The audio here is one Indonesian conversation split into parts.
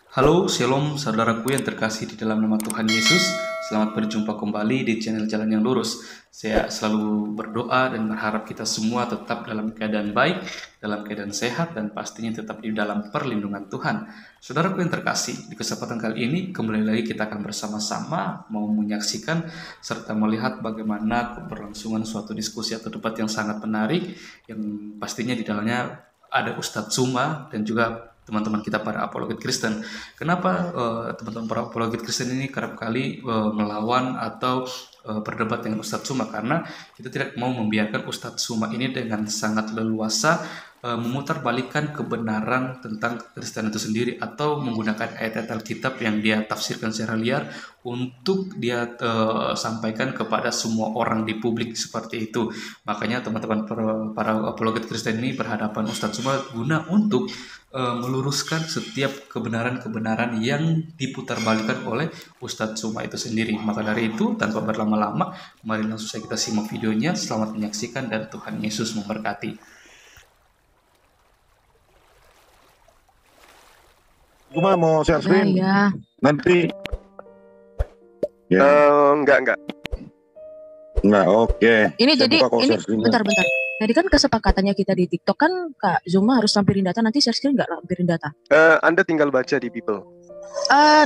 Halo, Shalom saudaraku yang terkasih di dalam nama Tuhan Yesus. Selamat berjumpa kembali di channel Jalan yang Lurus. Saya selalu berdoa dan berharap kita semua tetap dalam keadaan baik, dalam keadaan sehat, dan pastinya tetap di dalam perlindungan Tuhan. Saudaraku yang terkasih, di kesempatan kali ini kembali lagi kita akan bersama-sama mau menyaksikan serta melihat bagaimana keberlangsungan suatu diskusi atau debat yang sangat menarik, yang pastinya di dalamnya ada Ustadz Zuma dan juga teman-teman kita para apologet Kristen. Kenapa teman-teman para apologet Kristen ini kerap kali melawan atau berdebat dengan Ustadz Suma? Karena kita tidak mau membiarkan Ustadz Suma ini dengan sangat leluasa memutarbalikkan kebenaran tentang Kristen itu sendiri atau menggunakan ayat-ayat Alkitab yang dia tafsirkan secara liar untuk dia sampaikan kepada semua orang di publik seperti itu. Makanya teman-teman para apologet Kristen ini berhadapan Ustadz Suma guna untuk meluruskan setiap kebenaran-kebenaran yang diputarbalikkan oleh Ustadz Suma itu sendiri. Maka dari itu, tanpa berlama-lama, mari langsung saja kita simak videonya. Selamat menyaksikan dan Tuhan Yesus memberkati. Cuma mau share screen Ya. nanti. Ya. Enggak. Nah, oke. Ini Saya jadi buka kalau ini share screen-nya. bentar. Jadi kan kesepakatannya kita di TikTok kan Kak Zuma harus lampirin data, nanti share screen nggak lampirin data. Anda tinggal baca di Bible.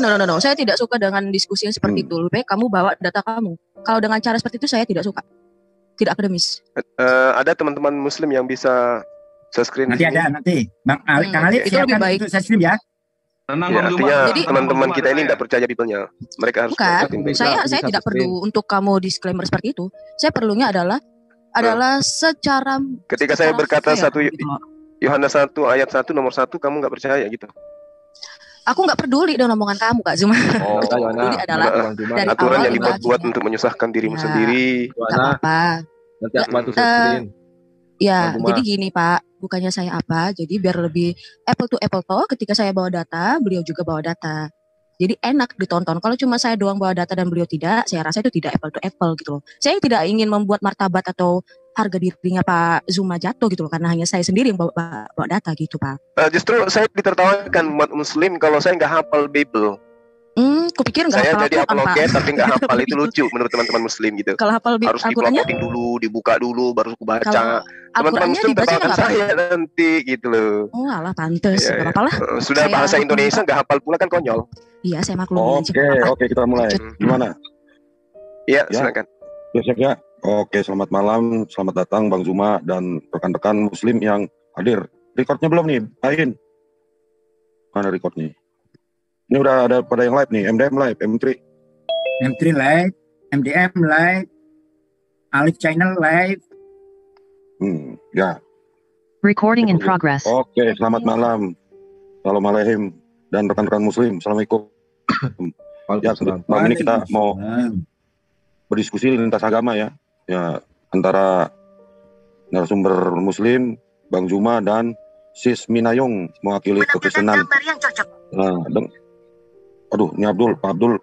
No. Saya tidak suka dengan diskusi yang seperti itu. Lebih baik kamu bawa data kamu. Kalau dengan cara seperti itu saya tidak suka. Tidak akademis. Ada teman-teman Muslim yang bisa share screen Nanti di sini. ada nanti. Bang Ali, Kang Ali itu lebih silakan baik. untuk share screen ya. Ya, artinya Jadi- teman-teman kita ini tidak percaya Bible-nya. Mereka harus Bukan, baca. saya tidak perlu untuk kamu disclaimer seperti itu. Saya perlunya adalah secara Ketika saya berkata fair, 1 gitu loh. Yohanes 1 ayat 1 nomor 1, kamu nggak percaya gitu. Aku nggak peduli dengan omongan kamu Kak Zuma. Oh, Aku cuma peduli adalah dari aturan awal yang hingga dibuat-buat akhirnya. untuk menyusahkan dirimu Ya. sendiri. Nggak apa-apa. Nanti aku bantu Eh, screen. Ya, Bang Zuma. jadi gini Pak, bukannya saya apa, jadi biar lebih apple to apple toh, ketika saya bawa data, beliau juga bawa data. Jadi enak ditonton. Kalau cuma saya doang bawa data dan beliau tidak, saya rasa itu tidak apple to apple gitu loh. Saya tidak ingin membuat martabat atau harga dirinya Pak Zuma jatuh gitu loh, karena hanya saya sendiri yang bawa data gitu Pak. Justru saya ditertawakan umat Muslim kalau saya nggak hafal Bible. Kupikir nggak Saya hafal jadi Al-Quran Pak. apologet tapi nggak hafal, itu lucu menurut teman-teman Muslim gitu. Kalau hafal Harus Al-Qurannya, dipelototin dulu, dibuka dulu, baru aku baca. kalau Teman-teman Al-Qurannya Muslim dibaca tertawakan nggak Pak? saya nanti gitu loh. Oh alah pantes, Iya, nggak apa-apa lah. Sudah Saya bahasa maklum, Indonesia Pak. nggak hafal pula kan konyol. Iya saya maklumin aja. nggak apa-apa. Oke, kita mulai. Lanjut. Gimana? Iya, Ya. silakan. Siap ya? Oke, selamat malam, selamat datang Bang Zuma dan rekan-rekan Muslim yang hadir. Recordnya belum nih? Ain. Mana recordnya? Ini udah ada pada yang live nih, MDM live, M3. M3 live, MDM live, Alif channel live. Ya. Recording in progress. Oke, selamat malam. Assalamualaikum dan rekan-rekan Muslim. Assalamualaikum. Ya, malam ini kita mau berdiskusi lintas agama ya. Ya, antara narasumber Muslim, Bang Zuma dan Sis Minayung mewakili kekristenan. Nah, aduh, ini Pak Abdul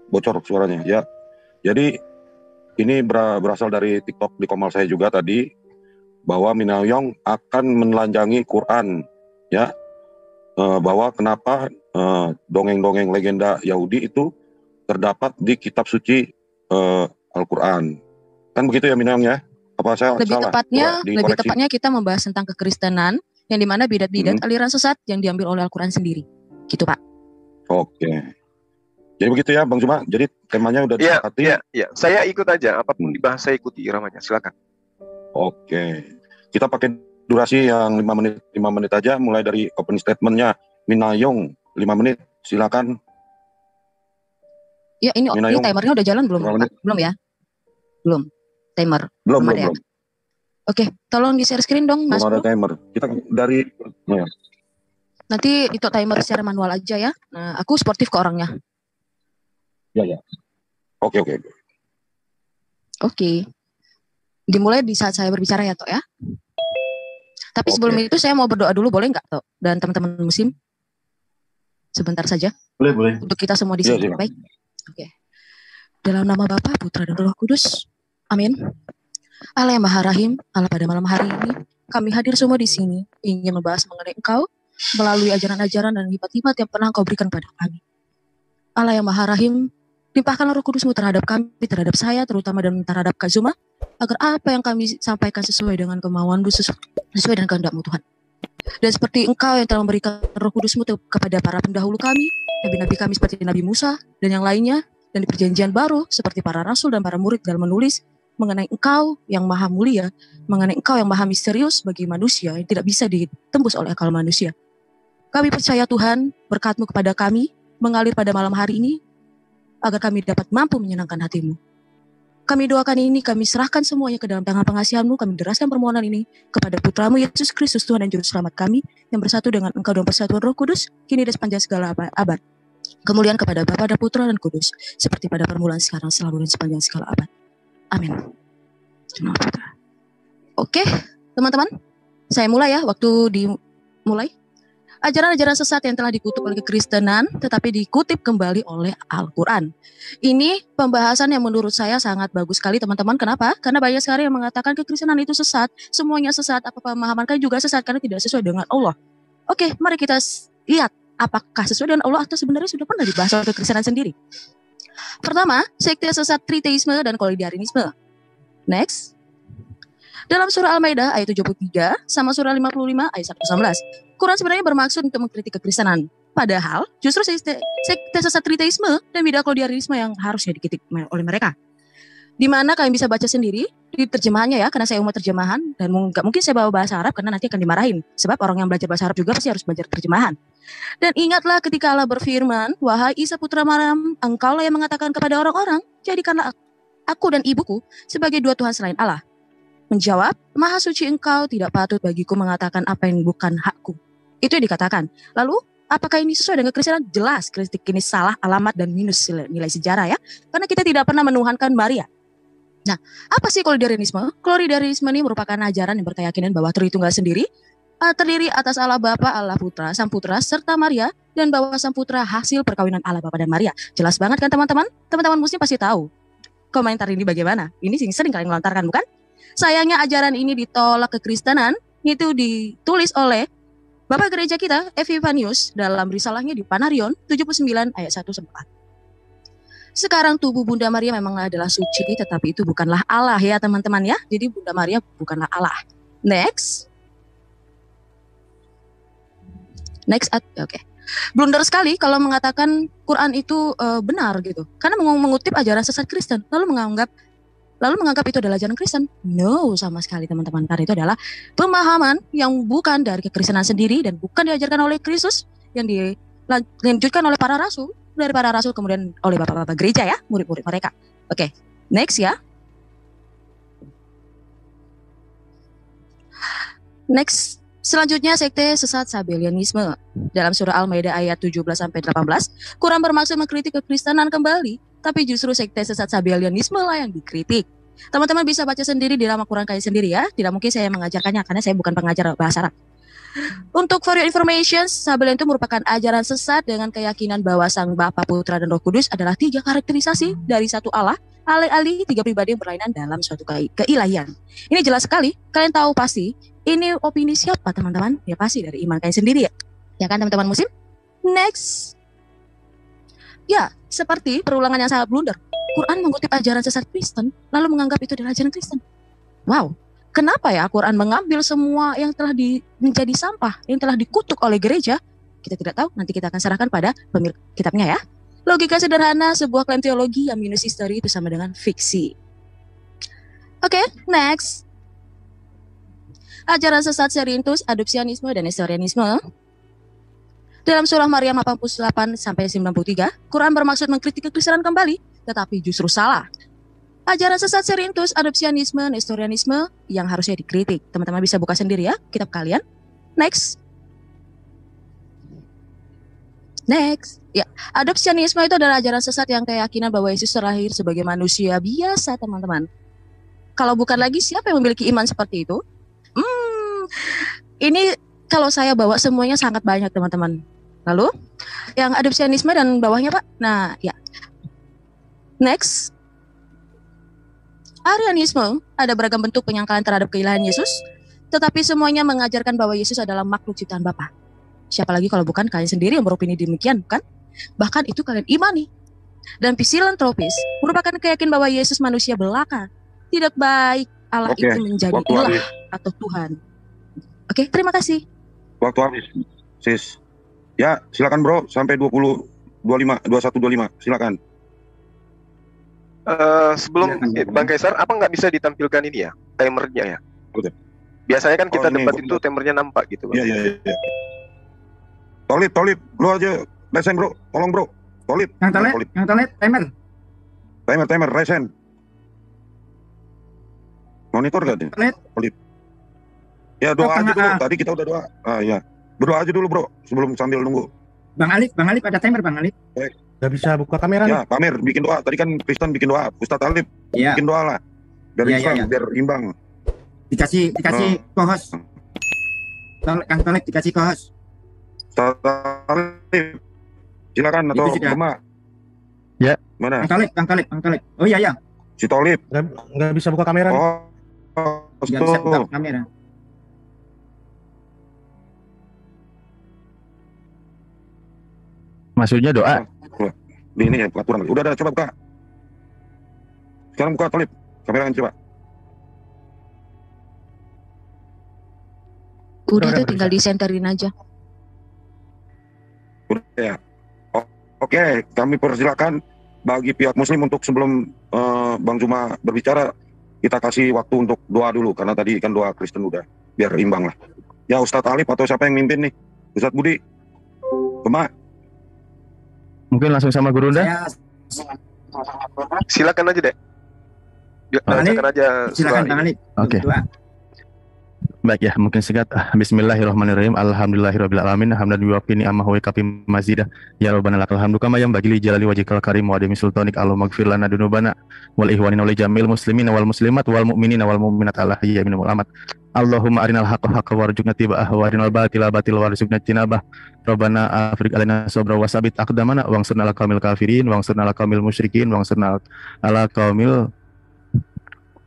bocor suaranya ya. Jadi ini berasal dari TikTok di komal saya juga tadi, bahwa Minayung akan menelanjangi Quran ya, bahwa kenapa dongeng-dongeng legenda Yahudi itu terdapat di kitab suci Al-Quran. Kan begitu ya Minayung ya? Apa saya Lebih salah? lebih tepatnya kita membahas tentang kekristenan yang dimana bidat-bidat aliran sesat yang diambil oleh Al-Quran sendiri, gitu Pak. Oke. Jadi begitu ya Bang Zuma. Jadi temanya udah disepakati. Iya. Saya ikut aja, apapun dibahas saya ikuti iramanya. Silakan. Oke. Kita pakai durasi yang 5 menit aja, mulai dari opening statementnya Minayung 5 menit. Silakan. Ya ini Minayung. timernya udah jalan belum? Berapa menit? Pak? Belum ya? Belum. Timer. Belum. ada ya? Oke, tolong di share screen dong Mas Belum ada Bro. timer. Kita dari ya. Nanti itu timer secara manual aja ya. Nah, aku sportif ke orangnya. Ya. Oke. Oke. Dimulai di saat saya berbicara ya, Tok ya. Tapi sebelum itu saya mau berdoa dulu, boleh nggak, Tok? Dan teman-teman Muslim? Sebentar saja. Boleh. Untuk kita semua di sini. Iya, Baik. Oke. Dalam nama Bapa, Putra dan Roh Kudus. Amin. Allah yang Maha Rahim, Allah pada malam hari ini, kami hadir semua di sini ingin membahas mengenai Engkau, melalui ajaran-ajaran dan hikmat-hikmat yang pernah Engkau berikan pada kami. Allah yang Maha Rahim, limpahkanlah Roh Kudus-Mu terhadap kami, terhadap saya terutama dan terhadap Kak Zuma, agar apa yang kami sampaikan sesuai dengan kemauan-Mu, sesuai dengan kehendak-Mu Tuhan. Dan seperti Engkau yang telah memberikan Roh Kudus-Mu kepada para pendahulu kami, nabi-nabi kami seperti Nabi Musa dan yang lainnya, dan di perjanjian baru seperti para rasul dan para murid dalam menulis mengenai Engkau yang maha mulia, mengenai Engkau yang maha misterius bagi manusia yang tidak bisa ditembus oleh akal manusia. Kami percaya Tuhan, berkat-Mu kepada kami mengalir pada malam hari ini, agar kami dapat mampu menyenangkan hati-Mu. Kami doakan ini, kami serahkan semuanya ke dalam tangan pengasihan-Mu, kami deraskan permohonan ini kepada Putra-Mu Yesus Kristus, Tuhan dan Juru Selamat kami, yang bersatu dengan Engkau dalam persatuan Roh Kudus, kini dan sepanjang segala abad. Kemuliaan kepada Bapa dan Putra dan Kudus, seperti pada permulaan sekarang, selalu dan sepanjang segala abad. Amin. Oke, teman-teman, saya mulai ya, waktu dimulai. Ajaran-ajaran sesat yang telah dikutuk oleh kekristenan, tetapi dikutip kembali oleh Al-Quran. Ini pembahasan yang menurut saya sangat bagus sekali, teman-teman. Kenapa? Karena banyak sekali yang mengatakan kekristenan itu sesat, semuanya sesat, apa pemahaman kan juga sesat, karena tidak sesuai dengan Allah. Oke, mari kita lihat apakah sesuai dengan Allah atau sebenarnya sudah pernah dibahas oleh kekristenan sendiri. Pertama, sekte sesat triteisme dan koloidarianisme. Next. Dalam surah Al-Maidah ayat 73 sama surah 55 ayat 119. Quran sebenarnya bermaksud untuk mengkritik kekristenan. Padahal justru sekte sesat triteisme dan bidah koloidarianisme yang harusnya dikritik oleh mereka. Di mana kalian bisa baca sendiri di terjemahannya ya, karena saya umat terjemahan dan mungkin saya bawa bahasa Arab karena nanti akan dimarahin. Sebab orang yang belajar bahasa Arab juga pasti harus belajar terjemahan. Dan ingatlah ketika Allah berfirman, wahai Isa putra Maryam, engkaulah yang mengatakan kepada orang-orang, jadikanlah aku dan ibuku sebagai dua Tuhan selain Allah. Menjawab, maha suci engkau, tidak patut bagiku mengatakan apa yang bukan hakku. Itu yang dikatakan. Lalu, apakah ini sesuai dengan kekristenan? Jelas, kritik ini salah alamat dan minus nilai sejarah ya. Karena kita tidak pernah menuhankan Maria. Nah, apa sih koloidarianisme? Koloidarianisme ini merupakan ajaran yang berkeyakinan bahwa Tritunggal sendiri terdiri atas Allah Bapa, Allah Putra, Sang Putra, serta Maria, dan bahwa Sang Putra hasil perkawinan Allah Bapa dan Maria. Jelas banget kan teman-teman? Teman-teman muslim pasti tahu. Komentar ini bagaimana? Ini sering kalian melontarkan, bukan? Sayangnya ajaran ini ditolak kekristenan, itu ditulis oleh Bapak Gereja kita, Epifanius, dalam risalahnya di Panarion 79 ayat 1-4. Sekarang tubuh Bunda Maria memang adalah suci, tetapi itu bukanlah Allah ya teman-teman ya. Jadi Bunda Maria bukanlah Allah. Next, oke. Blunder sekali kalau mengatakan Quran itu benar gitu. Karena mengutip ajaran sesat Kristen, lalu menganggap itu adalah ajaran Kristen. No, sama sekali teman-teman. Karena itu adalah pemahaman yang bukan dari kekristenan sendiri dan bukan diajarkan oleh Kristus, yang dilanjutkan oleh para rasul, dari para rasul kemudian oleh bapak-bapak gereja ya, murid-murid mereka. Oke, next ya. Next, selanjutnya sekte sesat Sabellianisme. Dalam surah Al-Maidah ayat 17-18, Quran bermaksud mengkritik kekristenan kembali, tapi justru sekte sesat Sabellianisme lah yang dikritik. Teman-teman bisa baca sendiri di dalam Quran kalian sendiri ya. Tidak mungkin saya mengajarkannya karena saya bukan pengajar bahasa Arab. Untuk for your information, Sabellian itu merupakan ajaran sesat dengan keyakinan bahwa Sang Bapa, Putra, dan Roh Kudus adalah 3 karakterisasi dari satu Allah, alih-alih 3 pribadi yang berlainan dalam suatu keilahian. Ini jelas sekali, kalian tahu pasti, ini opini siapa teman-teman? Ya pasti dari iman kalian sendiri ya. Ya kan teman-teman muslim? Next. Ya, seperti perulangan yang sangat blunder. Quran mengutip ajaran sesat Kristen, lalu menganggap itu adalah ajaran Kristen. Wow. Kenapa ya Quran mengambil semua yang telah menjadi sampah, yang telah dikutuk oleh gereja? Kita tidak tahu, nanti kita akan serahkan pada pemilik kitabnya ya. Logika sederhana, sebuah klaim teologi yang minus history itu sama dengan fiksi. Oke, next. Ajaran sesat Serintus, adopsianisme, dan nestorianisme. Dalam surah Maryam 88-93, Quran bermaksud mengkritik kekristenan kembali, tetapi justru salah. Ajaran sesat Serintus, adopsianisme, nestorianisme yang harusnya dikritik. Teman-teman bisa buka sendiri ya kitab kalian. Next. Ya, adopsianisme itu adalah ajaran sesat yang keyakinan bahwa Yesus terlahir sebagai manusia biasa, teman-teman. Kalau bukan lagi, siapa yang memiliki iman seperti itu? Ini kalau saya bawa semuanya sangat banyak, teman-teman. Lalu, yang adopsianisme dan bawahnya, Pak. Nah, ya. Next. Arianisme, ada beragam bentuk penyangkalan terhadap keilahian Yesus, tetapi semuanya mengajarkan bahwa Yesus adalah makhluk ciptaan Bapa. Siapa lagi kalau bukan kalian sendiri yang beropini demikian, bukan? Bahkan itu kalian imani. Dan filantropis merupakan keyakinan bahwa Yesus manusia belaka. Tidak baik Allah Oke, itu menjadi waktu ilah habis. atau Tuhan. Oke, terima kasih. Waktu habis, sis. Ya, silakan bro, sampai 21.25, silakan. Sebelum Bang Kaisar, apa nggak bisa ditampilkan ini ya, timernya ya? Oke. Biasanya kan kita ini debat itu timernya nampak gitu, Bang. Iya. Tolip, lu aja resen bro, tolong bro. Tolip. Yang toilet, timer. Timer, resen. Monitor gak dia? Tolip. Ya doa aja dulu, tadi kita udah doa. Ya. Berdoa aja dulu bro, sebelum sambil nunggu. Bang Alif ada timer Bang Alif. Gak bisa buka kamera Ya, Pak Amir bikin doa. Tadi kan Kristen bikin doa. Ustadz Alif bikin doa lah. Biar Islam, biar imbang. Dikasih co-host. Kang Tolip dikasih co-host. Ustadz Alif. Silakan atau Bema. Ya. Mana? Kang Tolip. Oh iya. Si Tolip. Gak bisa buka kamera. Gak bisa buka kamera. Maksudnya doa. Di ini ya, kurang. Udah, coba buka. Sekarang buka Tolip. Kamera coba. Udah tuh tinggal disenterin aja. Udah ya. Oke, kami persilakan bagi pihak muslim untuk sebelum Bang Juma berbicara, kita kasih waktu untuk doa dulu, karena tadi kan doa Kristen udah, biar imbang lah. Ya Ustadz Alif atau siapa yang mimpin nih? Ustadz Budi? Bema? Mungkin langsung sama Guru Unda? Silakan aja deh. Silakan aja. Silakan Bang Alif. Oke. Baik ya, mungkin singkat. Bismillahirrahmanirrahim. Alhamdulillahirrahmanirrahim. Hamdan yuwafi ni'amahu wa kafi mazidah. Ya Rabbana lakal hamdu kama yang bagi li jalali wajhikal karim wa adami sultanik. Allahumma gfir lana dunubana wal ihwanina wal jamil muslimina wal muslimat wal mu'minina wal mu'minat ala hayya min wal amat. Allahumma arinal haqqa haqqa warzuqna tiba'ah wa arinal batila batila warzuqna tinabah. Rabbana afriq alaina sabra wa sabit aqdamana wangsurna ala qaumil kafirin wangsurna ala qaumil musyrikin wangsurna ala qaumil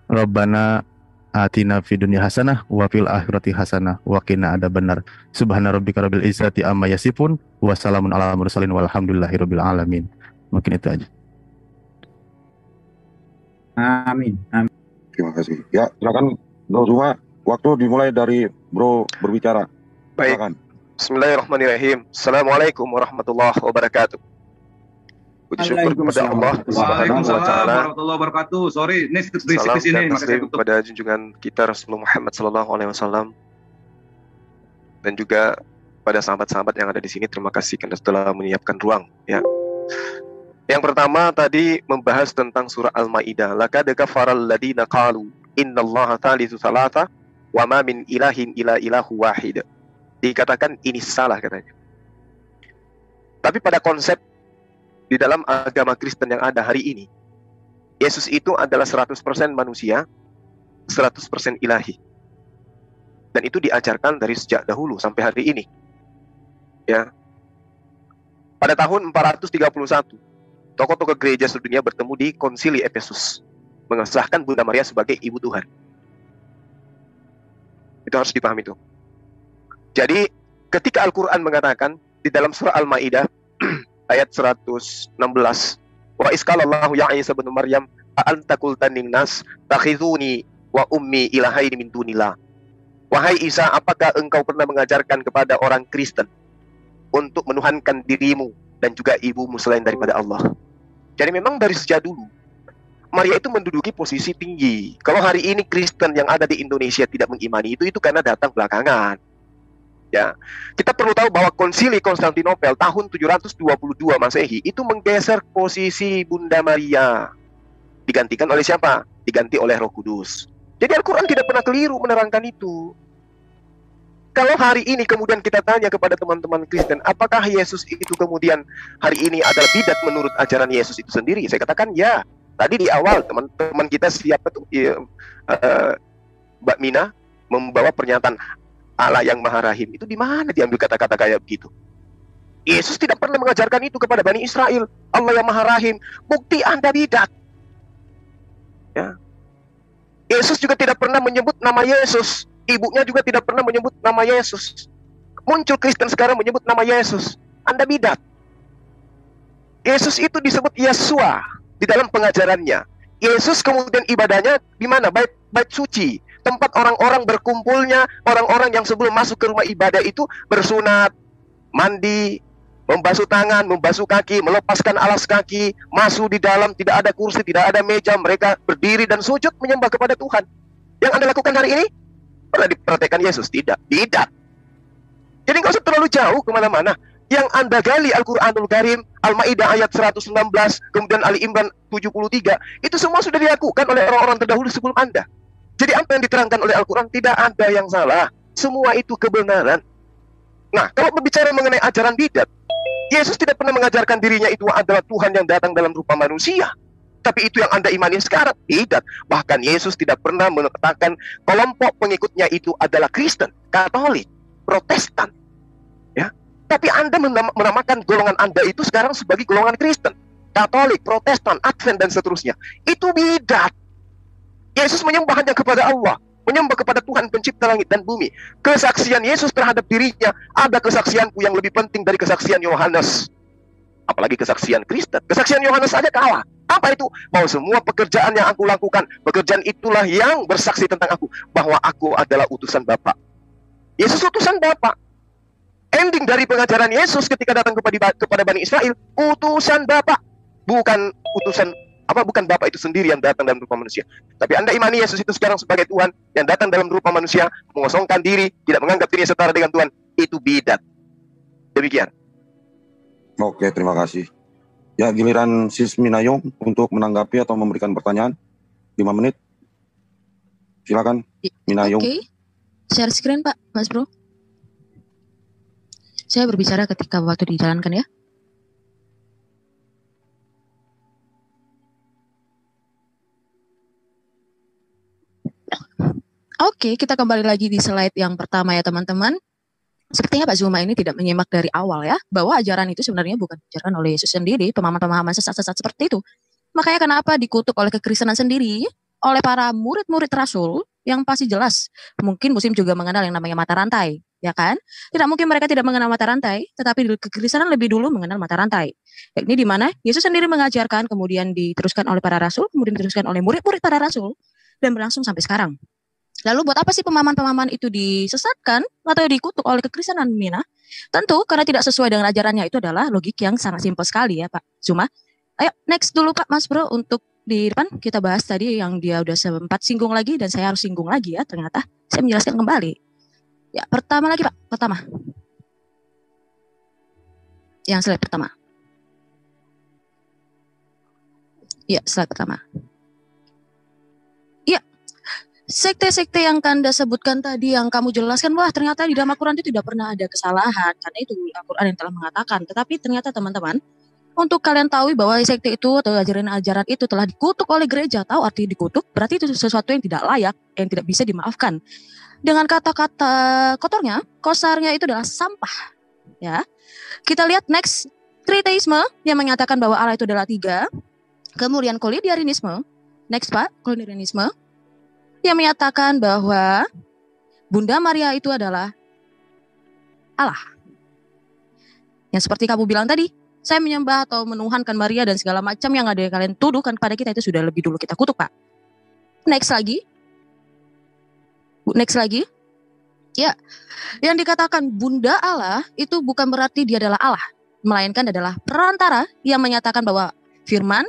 Rabbana atina fid dunya hasanah wa fil akhirati hasanah wa qina adzabannar. Subhana rabbika rabbil izzati amma yasifun wa salamun alal mursalin walhamdulillahi rabbil alamin. Mungkin itu aja. Amin. Terima kasih. Ya, silakan Bro Juma. Waktu dimulai dari Bro berbicara. Baik. Silakan. Bismillahirrahmanirrahim. Assalamualaikum warahmatullahi wabarakatuh. Puji syukur kepada Allah Subhanahu wa taala. Warahmatullahi wabarakatuh. Sorry, ini berisik di sini, maka saya tutup. Kepada junjungan kita Rasulullah Muhammad sallallahu alaihi wasallam dan juga pada sahabat-sahabat yang ada di sini, terima kasih karena telah menyiapkan ruang ya. Yang pertama tadi membahas tentang surah Al-Maidah. Laqad kafaral ladina qalu innallaha thalithu thalatha wa ma min ilahin illa ilahu wahid. Dikatakan ini salah katanya. Tapi pada konsep di dalam agama Kristen yang ada hari ini, Yesus itu adalah 100% manusia, 100% ilahi. Dan itu diajarkan dari sejak dahulu sampai hari ini. Ya. Pada tahun 431, tokoh-tokoh gereja sedunia bertemu di Konsili Efesus, mengesahkan Bunda Maria sebagai Ibu Tuhan. Itu harus dipahami itu. Jadi, ketika Al-Quran mengatakan di dalam surah Al-Maidah ayat 116, wa iskalallahu ya Isa bin Maryam a'anta qultan linnas takhizuni wa ummi ilahaini min dunillah. Wahai Isa, apakah engkau pernah mengajarkan kepada orang Kristen untuk menuhankan dirimu dan juga ibumu selain daripada Allah? Jadi memang dari sejak dulu Maria itu menduduki posisi tinggi. Kalau hari ini Kristen yang ada di Indonesia tidak mengimani itu karena datang belakangan. Ya, kita perlu tahu bahwa Konsili Konstantinopel tahun 722 Masehi itu menggeser posisi Bunda Maria. Digantikan oleh siapa? Diganti oleh Roh Kudus. Jadi Al-Quran tidak pernah keliru menerangkan itu. Kalau hari ini kemudian kita tanya kepada teman-teman Kristen, apakah Yesus itu kemudian hari ini adalah bidat menurut ajaran Yesus itu sendiri? Saya katakan ya. Tadi di awal teman-teman kita siapa tuh? Mbak Mina membawa pernyataan Allah yang Maha Rahim. Itu di mana diambil kata-kata kayak begitu? Yesus tidak pernah mengajarkan itu kepada Bani Israel. Allah yang Maha Rahim. Bukti Anda bidat. Ya. Yesus juga tidak pernah menyebut nama Yesus. Ibunya juga tidak pernah menyebut nama Yesus. Muncul Kristen sekarang menyebut nama Yesus. Anda bidat. Yesus itu disebut Yesua di dalam pengajarannya. Yesus kemudian ibadahnya di mana? Bait suci. Tempat orang-orang berkumpulnya, orang-orang yang sebelum masuk ke rumah ibadah itu bersunat, mandi, membasuh tangan, membasuh kaki, melepaskan alas kaki, masuk di dalam, tidak ada kursi, tidak ada meja, mereka berdiri dan sujud menyembah kepada Tuhan. Yang Anda lakukan hari ini? Pernah diperhatikan Yesus? Tidak. Jadi nggak usah terlalu jauh kemana-mana. Yang Anda gali Al-Quranul Karim, Al-Ma'idah ayat 119, kemudian Ali Imran 73, itu semua sudah dilakukan oleh orang-orang terdahulu sebelum Anda. Jadi apa yang diterangkan oleh Al-Quran tidak ada yang salah. Semua itu kebenaran. Nah, kalau berbicara mengenai ajaran bidat, Yesus tidak pernah mengajarkan dirinya itu adalah Tuhan yang datang dalam rupa manusia. Tapi itu yang Anda imani sekarang. Tidak. Bahkan Yesus tidak pernah mengatakan kelompok pengikutnya itu adalah Kristen, Katolik, Protestan. Ya. Tapi Anda menamakan golongan Anda itu sekarang sebagai golongan Kristen, Katolik, Protestan, Advent, dan seterusnya. Itu bidat. Yesus menyembah hanya kepada Allah, menyembah kepada Tuhan pencipta langit dan bumi. Kesaksian Yesus terhadap dirinya, ada kesaksianku yang lebih penting dari kesaksian Yohanes. Apalagi kesaksian Kristen. Kesaksian Yohanes saja kalah. Apa itu? Bahwa semua pekerjaan yang aku lakukan, pekerjaan itulah yang bersaksi tentang aku, bahwa aku adalah utusan Bapa. Yesus utusan Bapa. Ending dari pengajaran Yesus ketika datang kepada Bani Israel, utusan Bapa. Bukan Bapa itu sendiri yang datang dalam rupa manusia. Tapi Anda imani Yesus itu sekarang sebagai Tuhan yang datang dalam rupa manusia, mengosongkan diri, tidak menganggap dirinya setara dengan Tuhan. Itu bidat. Demikian. Oke, terima kasih. Ya, giliran Sis Minayong untuk menanggapi atau memberikan pertanyaan. 5 menit. Silakan, Minayong. Oke. Share screen, Pak, Mas Bro. Saya berbicara ketika waktu dijalankan ya. Oke, kita kembali lagi di slide yang pertama ya teman-teman. Sepertinya Pak Zuma ini tidak menyimak dari awal ya, bahwa ajaran itu sebenarnya bukan diajarkan oleh Yesus sendiri, pemahaman-pemahaman sesat-sesat seperti itu. Makanya kenapa dikutuk oleh kekristenan sendiri, oleh para murid-murid Rasul, yang pasti jelas, mungkin Muslim juga mengenal yang namanya mata rantai, ya kan? Tidak mungkin mereka tidak mengenal mata rantai, tetapi kekristenan lebih dulu mengenal mata rantai. Yakni di mana Yesus sendiri mengajarkan, kemudian diteruskan oleh para Rasul, kemudian diteruskan oleh murid-murid para Rasul, dan berlangsung sampai sekarang. Lalu buat apa sih pemahaman-pemahaman itu disesatkan atau dikutuk oleh kekristenan, Mina? Tentu karena tidak sesuai dengan ajarannya. Itu adalah logik yang sangat simpel sekali ya Pak Zuma. Ayo next dulu Pak Mas Bro, untuk di depan kita bahas tadi yang dia udah sempat singgung lagi dan saya harus singgung lagi ya, ternyata saya menjelaskan kembali. Ya pertama lagi Pak, pertama. Yang slide pertama. Ya slide pertama. Sekte-sekte yang Anda sebutkan tadi, yang kamu jelaskan, wah ternyata di dalam Al-Quran itu tidak pernah ada kesalahan, karena itu Al-Quran yang telah mengatakan. Tetapi ternyata teman-teman, untuk kalian tahu bahwa sekte itu atau ajaran-ajaran itu telah dikutuk oleh gereja, tahu arti dikutuk, berarti itu sesuatu yang tidak layak, yang tidak bisa dimaafkan. Dengan kata-kata kotornya, kosarnya itu adalah sampah. Ya, kita lihat next, Triteisme yang menyatakan bahwa Allah itu adalah 3, kemudian Koliniarisme, next Pak, Koliniarisme, yang menyatakan bahwa Bunda Maria itu adalah Allah. Yang seperti kamu bilang tadi, saya menyembah atau menuhankan Maria dan segala macam yang ada yang kalian tuduhkan pada kita itu sudah lebih dulu kita kutuk, Pak. Next lagi. Ya, yang dikatakan Bunda Allah itu bukan berarti dia adalah Allah, melainkan adalah perantara yang menyatakan bahwa firman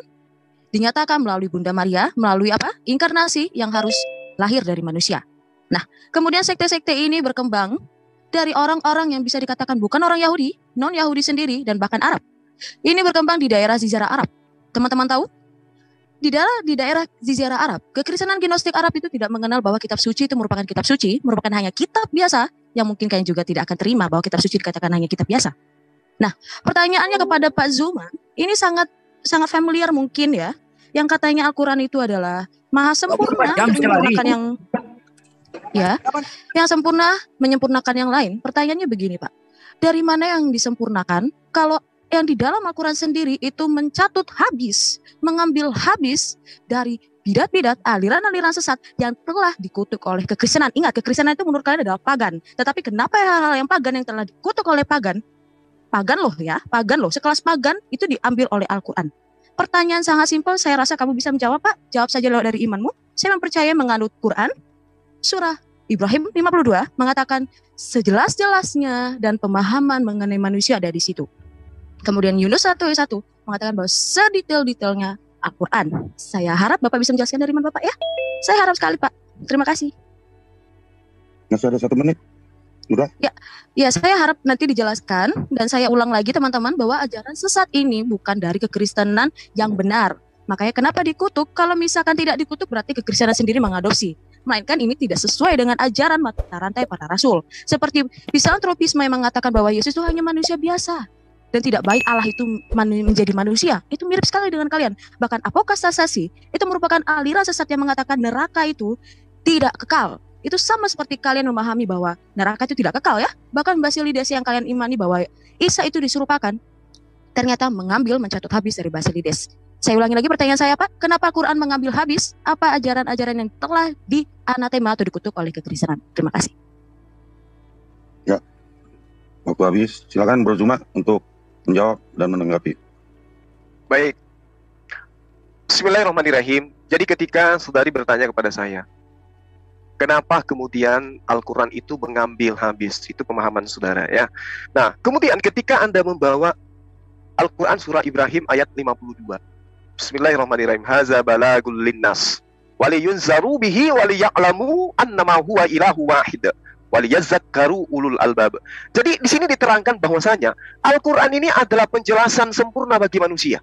dinyatakan melalui Bunda Maria, melalui apa? Inkarnasi yang harus lahir dari manusia. Nah, kemudian sekte-sekte ini berkembang dari orang-orang yang bisa dikatakan bukan orang Yahudi, non-Yahudi sendiri, dan bahkan Arab. Ini berkembang di daerah Jazirah Arab. Teman-teman tahu? Di daerah Jazirah Arab, kekristenan Gnostik Arab itu tidak mengenal bahwa kitab suci itu merupakan kitab suci, merupakan hanya kitab biasa, yang mungkin kalian juga tidak akan terima bahwa kitab suci dikatakan hanya kitab biasa. Nah, pertanyaannya kepada Pak Zuma, ini sangat familiar mungkin ya, yang katanya Al-Quran itu adalah maha sempurna, menyempurnakan yang sempurna menyempurnakan yang lain. Pertanyaannya begini Pak, dari mana yang disempurnakan kalau yang di dalam Al-Quran sendiri itu mengambil habis dari bidat-bidat, aliran-aliran sesat yang telah dikutuk oleh kekristenan. Ingat, kekristenan itu menurut kalian adalah pagan. Tetapi kenapa hal-hal yang pagan yang telah dikutuk oleh pagan loh ya, pagan loh, sekelas pagan itu diambil oleh Al-Quran. Pertanyaan sangat simpel, saya rasa kamu bisa menjawab, Pak. Jawab saja lewat dari imanmu. Saya mempercayai menganut Quran, surah Ibrahim 52 mengatakan sejelas-jelasnya dan pemahaman mengenai manusia ada di situ. Kemudian Yunus 1:1 mengatakan bahwa sedetail-detailnya Al-Quran. Saya harap Bapak bisa menjelaskan dari iman Bapak ya. Saya harap sekali Pak. Terima kasih. Masih ada 1 menit. Udah? Ya, saya harap nanti dijelaskan dan saya ulang lagi teman-teman bahwa ajaran sesat ini bukan dari kekristenan yang benar. Makanya kenapa dikutuk? Kalau misalkan tidak dikutuk berarti kekristenan sendiri mengadopsi. Melainkan ini tidak sesuai dengan ajaran mata rantai para rasul. Seperti misantropisme yang mengatakan bahwa Yesus itu hanya manusia biasa dan tidak baik Allah itu menjadi manusia. Itu mirip sekali dengan kalian. Bahkan apostasis itu merupakan aliran sesat yang mengatakan neraka itu tidak kekal. Itu sama seperti kalian memahami bahwa neraka itu tidak kekal ya. Bahkan Basilides yang kalian imani bahwa Isa itu diserupakan, ternyata mencatut habis dari Basilides. Saya ulangi lagi pertanyaan saya Pak, kenapa Quran mengambil habis? Apa ajaran-ajaran yang telah dianatema atau dikutuk oleh kekristenan? Terima kasih. Ya, waktu habis. Silakan Bro Zuma untuk menjawab dan menanggapi. Baik. Bismillahirrahmanirrahim. Jadi ketika saudari bertanya kepada saya, kenapa kemudian Al-Quran itu mengambil habis? Itu pemahaman saudara ya. Nah, kemudian ketika Anda membawa Al-Quran surah Ibrahim ayat 52. Bismillahirrahmanirrahim. Haza balagul linnas waliyunzaru bihi waliya'lamu annama huwa ilahu wahid waliyadzakkaru ulul albab. Jadi di sini diterangkan bahwasanya Al-Quran ini adalah penjelasan sempurna bagi manusia.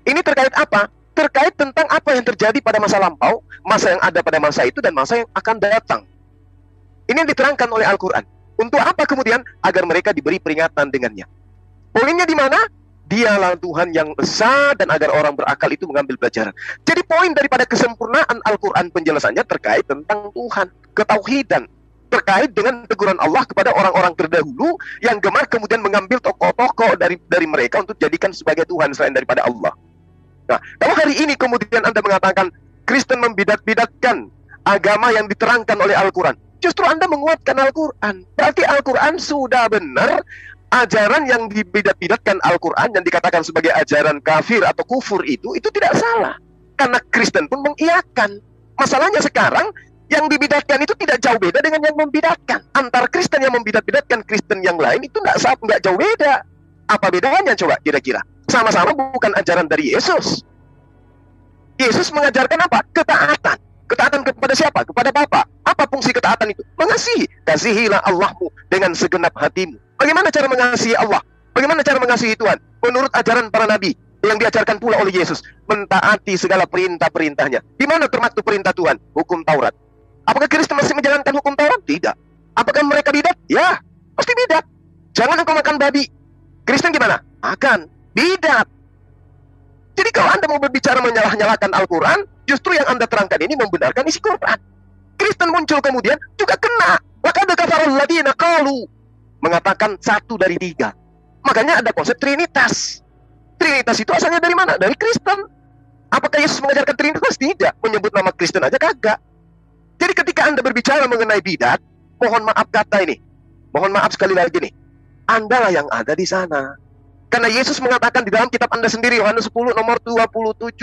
Ini terkait apa? Terkait tentang apa yang terjadi pada masa lampau, masa yang ada pada masa itu, dan masa yang akan datang. Ini yang diterangkan oleh Al-Quran. Untuk apa kemudian? Agar mereka diberi peringatan dengannya. Poinnya di mana? Dialah Tuhan yang esa, dan agar orang berakal itu mengambil pelajaran. Jadi poin daripada kesempurnaan Al-Quran penjelasannya terkait tentang Tuhan, ketauhidan, terkait dengan teguran Allah kepada orang-orang terdahulu yang gemar kemudian mengambil tokoh-tokoh dari mereka untuk jadikan sebagai Tuhan selain daripada Allah. Nah, kalau hari ini kemudian Anda mengatakan Kristen membidat-bidatkan agama yang diterangkan oleh Al-Quran, justru Anda menguatkan Al-Quran. Berarti Al-Quran sudah benar. Ajaran yang dibidat-bidatkan Al-Quran yang dikatakan sebagai ajaran kafir atau kufur itu tidak salah. Karena Kristen pun mengiyakan. Masalahnya sekarang yang dibidatkan itu tidak jauh beda dengan yang membidatkan. Antara Kristen yang membidat-bidatkan Kristen yang lain itu nggak jauh beda. Apa bedanya coba kira-kira? Sama-sama bukan ajaran dari Yesus. Yesus mengajarkan apa? Ketaatan. Ketaatan kepada siapa? Kepada Bapa. Apa fungsi ketaatan itu? Mengasihi. Kasihilah Allahmu dengan segenap hatimu. Bagaimana cara mengasihi Allah? Bagaimana cara mengasihi Tuhan? Menurut ajaran para nabi yang diajarkan pula oleh Yesus, mentaati segala perintah-perintahnya. Di mana termaktub perintah Tuhan? Hukum Taurat. Apakah Kristen masih menjalankan hukum Taurat? Tidak. Apakah mereka bidat? Ya, pasti bidat. Jangan engkau makan babi. Kristen gimana? Makan. Bidat. Jadi kalau Anda mau berbicara menyalah-nyalahkan Al-Quran, justru yang Anda terangkan ini membenarkan isi Quran. Kristen muncul kemudian juga kena. Laqad kafara alladziina qalu, mengatakan 1 dari 3. Makanya ada konsep Trinitas. Trinitas itu asalnya dari mana? Dari Kristen. Apakah Yesus mengajarkan Trinitas? Tidak. Menyebut nama Kristen aja kagak. Jadi ketika Anda berbicara mengenai bidat, mohon maaf kata ini. Mohon maaf sekali lagi nih. Anda lah yang ada di sana. Karena Yesus mengatakan di dalam kitab Anda sendiri, Yohanes 10 nomor 27,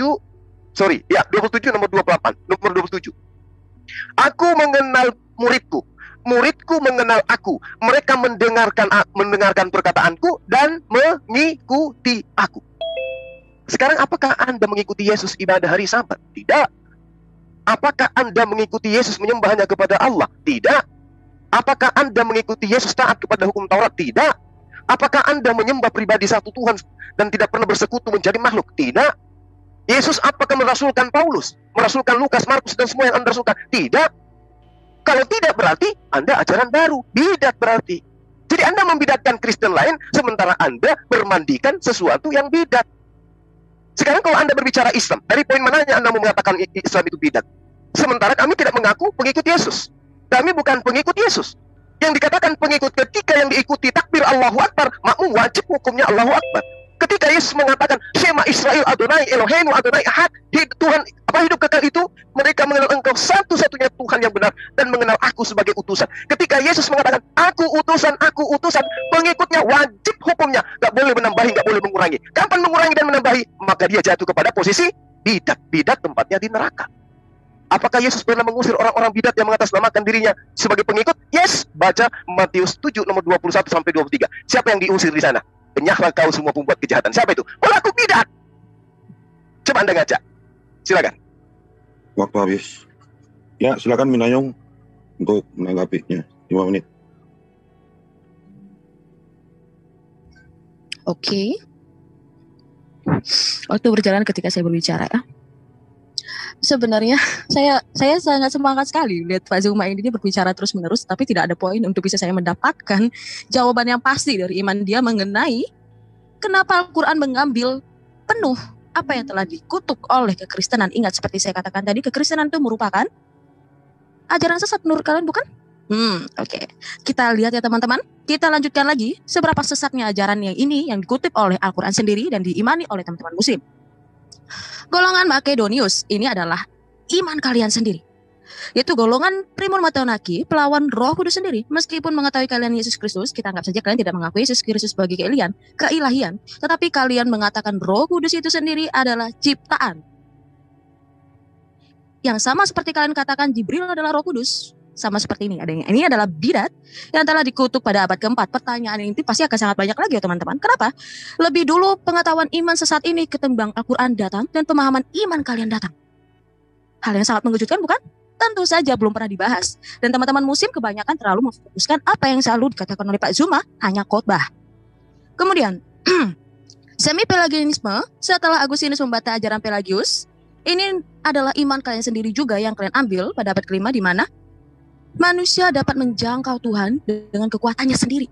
27 nomor 28, nomor 27. Aku mengenal muridku, muridku mengenal aku. Mereka mendengarkan perkataanku dan mengikuti aku. Sekarang apakah Anda mengikuti Yesus ibadah hari Sabat? Tidak. Apakah Anda mengikuti Yesus menyembahnya kepada Allah? Tidak. Apakah Anda mengikuti Yesus taat kepada hukum Taurat? Tidak. Apakah Anda menyembah pribadi satu Tuhan dan tidak pernah bersekutu menjadi makhluk? Tidak. Yesus apakah merasulkan Paulus, merasulkan Lukas, Markus, dan semua yang Anda rasulkan? Tidak. Kalau tidak berarti Anda ajaran baru, bidat berarti. Jadi Anda membidatkan Kristen lain, sementara Anda bermandikan sesuatu yang bidat. Sekarang kalau Anda berbicara Islam, dari poin mananya Anda mau mengatakan Islam itu bidat? Sementara kami tidak mengaku pengikut Yesus. Kami bukan pengikut Yesus. Yang dikatakan pengikut ketika yang diikuti takbir Allahu Akbar, makmum wajib hukumnya Allahu Akbar. Ketika Yesus mengatakan Shema Israel Adonai Eloheinu Adonai Ahad, Tuhan hidup kekal itu, mereka mengenal engkau satu-satunya Tuhan yang benar dan mengenal aku sebagai utusan. Ketika Yesus mengatakan aku utusan, pengikutnya wajib hukumnya, gak boleh menambahi, gak boleh mengurangi. Kapan mengurangi dan menambahi, maka dia jatuh kepada posisi bidat. Bidat tempatnya di neraka. Apakah Yesus pernah mengusir orang-orang bidat yang mengatasnamakan dirinya sebagai pengikut? Yes, baca Matius 7 nomor 21 sampai 23. Siapa yang diusir di sana? Enyahlah kau semua pembuat kejahatan. Siapa itu? Pelaku bidat. Coba Anda ngaca. Silakan. Waktu habis. Ya, silakan Minayong untuk menanggapinya. 5 menit. Oke. Waktu berjalan ketika saya berbicara ya. Sebenarnya saya sangat semangat sekali lihat Pak Zuma ini dia berbicara terus-menerus, tapi tidak ada poin untuk bisa saya mendapatkan jawaban yang pasti dari iman dia mengenai kenapa Al-Quran mengambil penuh apa yang telah dikutuk oleh kekristenan. Ingat seperti saya katakan tadi, kekristenan itu merupakan ajaran sesat menurut kalian, bukan? Oke. Kita lihat ya teman-teman. Kita lanjutkan lagi seberapa sesatnya ajaran yang ini yang dikutip oleh Al-Quran sendiri dan diimani oleh teman-teman muslim. Golongan Makedonius ini adalah iman kalian sendiri, yaitu golongan Primul Matonaki, pelawan Roh Kudus sendiri. Meskipun mengetahui kalian Yesus Kristus, kita anggap saja kalian tidak mengakui Yesus Kristus sebagai keilahian, tetapi kalian mengatakan Roh Kudus itu sendiri adalah ciptaan. Yang sama seperti kalian katakan Jibril adalah Roh Kudus. Sama seperti ini, ini adalah bidat yang telah dikutuk pada abad keempat. Pertanyaan ini pasti akan sangat banyak lagi ya teman-teman. Kenapa? Lebih dulu pengetahuan iman sesat ini ketimbang Al-Quran datang dan pemahaman iman kalian datang. Hal yang sangat mengejutkan bukan? Tentu saja belum pernah dibahas. Dan teman-teman muslim kebanyakan terlalu memfokuskan apa yang selalu dikatakan oleh Pak Zuma hanya khotbah. Kemudian, semi-pelagianisme setelah Agustinus membantah ajaran Pelagius, ini adalah iman kalian sendiri juga yang kalian ambil pada abad kelima, di mana manusia dapat menjangkau Tuhan dengan kekuatannya sendiri.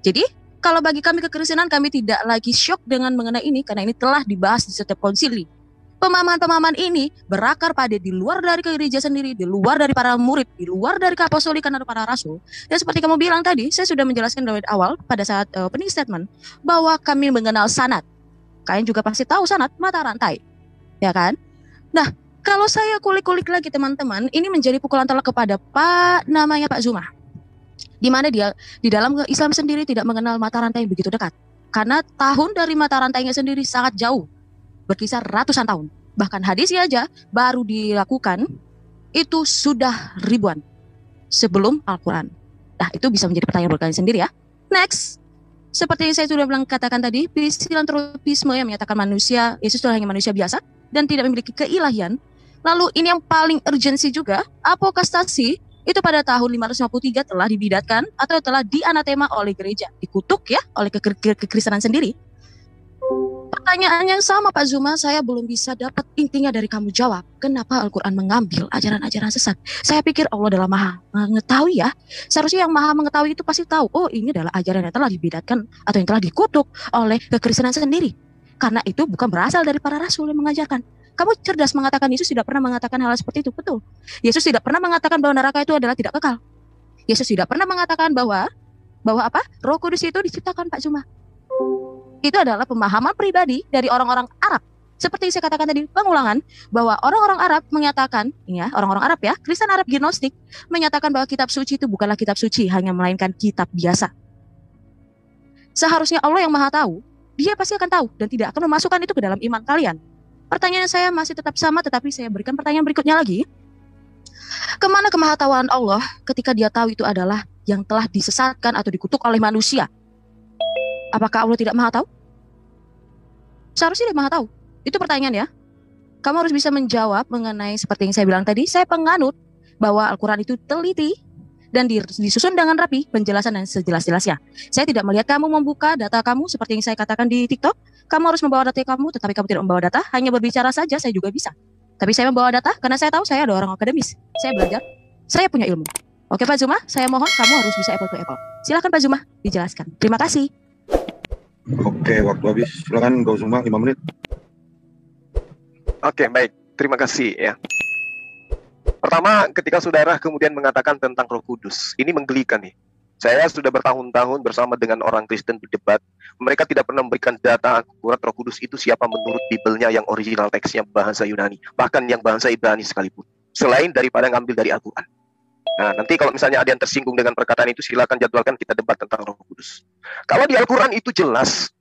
Jadi kalau bagi kami kekristenan, kami tidak lagi syok dengan mengenai ini karena ini telah dibahas di setiap konsili. Pemahaman-pemahaman ini berakar pada di luar dari gereja sendiri, di luar dari para murid, di luar dari keapostolikan atau para rasul. Dan seperti kamu bilang tadi, saya sudah menjelaskan dari awal pada saat opening statement bahwa kami mengenal sanad. Kalian juga pasti tahu sanad, mata rantai, ya kan? Nah, kalau saya kulik-kulik lagi teman-teman, ini menjadi pukulan telak kepada Pak Zuma. Di mana dia di dalam Islam sendiri tidak mengenal mata rantai yang begitu dekat. Karena tahun dari mata rantainya sendiri sangat jauh. Berkisar ratusan tahun. Bahkan hadisnya aja baru dilakukan itu sudah ribuan sebelum Al-Quran. Nah, itu bisa menjadi pertanyaan buat kalian sendiri ya. Next. Seperti yang saya sudah katakan tadi, filantropisme yang menyatakan manusia, Yesus itu hanya manusia biasa dan tidak memiliki keilahian. Lalu ini yang paling urgensi juga, apokastasi itu pada tahun 553 telah dibidatkan atau telah dianatema oleh gereja, dikutuk ya oleh kekristenan sendiri. Pertanyaan yang sama Pak Zuma, saya belum bisa dapat intinya dari kamu jawab. Kenapa Al-Quran mengambil ajaran-ajaran sesat? Saya pikir Allah adalah maha mengetahui ya. Seharusnya yang maha mengetahui itu pasti tahu, ini adalah ajaran yang telah dibidatkan atau yang telah dikutuk oleh kekristenan sendiri. Karena itu bukan berasal dari para rasul yang mengajarkan. Kamu cerdas mengatakan Yesus tidak pernah mengatakan hal seperti itu, betul. Yesus tidak pernah mengatakan bahwa neraka itu adalah tidak kekal. Yesus tidak pernah mengatakan bahwa apa? Roh Kudus itu diciptakan Pak Zuma. Itu adalah pemahaman pribadi dari orang-orang Arab. Seperti saya katakan tadi, pengulangan bahwa orang-orang Arab menyatakan, ya, orang-orang Arab ya, Kristen Arab Gnostik menyatakan bahwa kitab suci itu bukanlah kitab suci, hanya melainkan kitab biasa. Seharusnya Allah yang Maha tahu, Dia pasti akan tahu dan tidak akan memasukkan itu ke dalam iman kalian. Pertanyaan saya masih tetap sama, tetapi saya berikan pertanyaan berikutnya lagi. Kemana kemahatauan Allah ketika Dia tahu itu adalah yang telah disesatkan atau dikutuk oleh manusia? Apakah Allah tidak maha tahu? Seharusnya Dia maha tahu. Itu pertanyaan ya. Kamu harus bisa menjawab mengenai seperti yang saya bilang tadi. Saya penganut bahwa Al-Quran itu teliti dan disusun dengan rapi penjelasan dan sejelas-jelasnya. Saya tidak melihat kamu membuka data kamu seperti yang saya katakan di TikTok. Kamu harus membawa data kamu, tetapi kamu tidak membawa data, hanya berbicara saja, saya juga bisa. Tapi saya membawa data karena saya tahu saya ada orang akademis. Saya belajar, saya punya ilmu. Oke Pak Zuma, saya mohon kamu harus bisa apple to apple. Silakan Pak Zuma, dijelaskan. Terima kasih. Oke, waktu habis. Silakan Pak Zuma, 5 menit. Oke, baik. Terima kasih ya. Pertama, ketika saudara kemudian mengatakan tentang Roh Kudus, ini menggelikan nih. Saya sudah bertahun-tahun bersama dengan orang Kristen berdebat. Mereka tidak pernah memberikan data akurat Roh Kudus itu siapa menurut Bibelnya yang original teksnya bahasa Yunani. Bahkan yang bahasa Ibrani sekalipun. Selain daripada ngambil dari Al-Quran. Nah, nanti kalau misalnya ada yang tersinggung dengan perkataan itu, silakan jadwalkan kita debat tentang Roh Kudus. Kalau di Al-Quran itu jelas.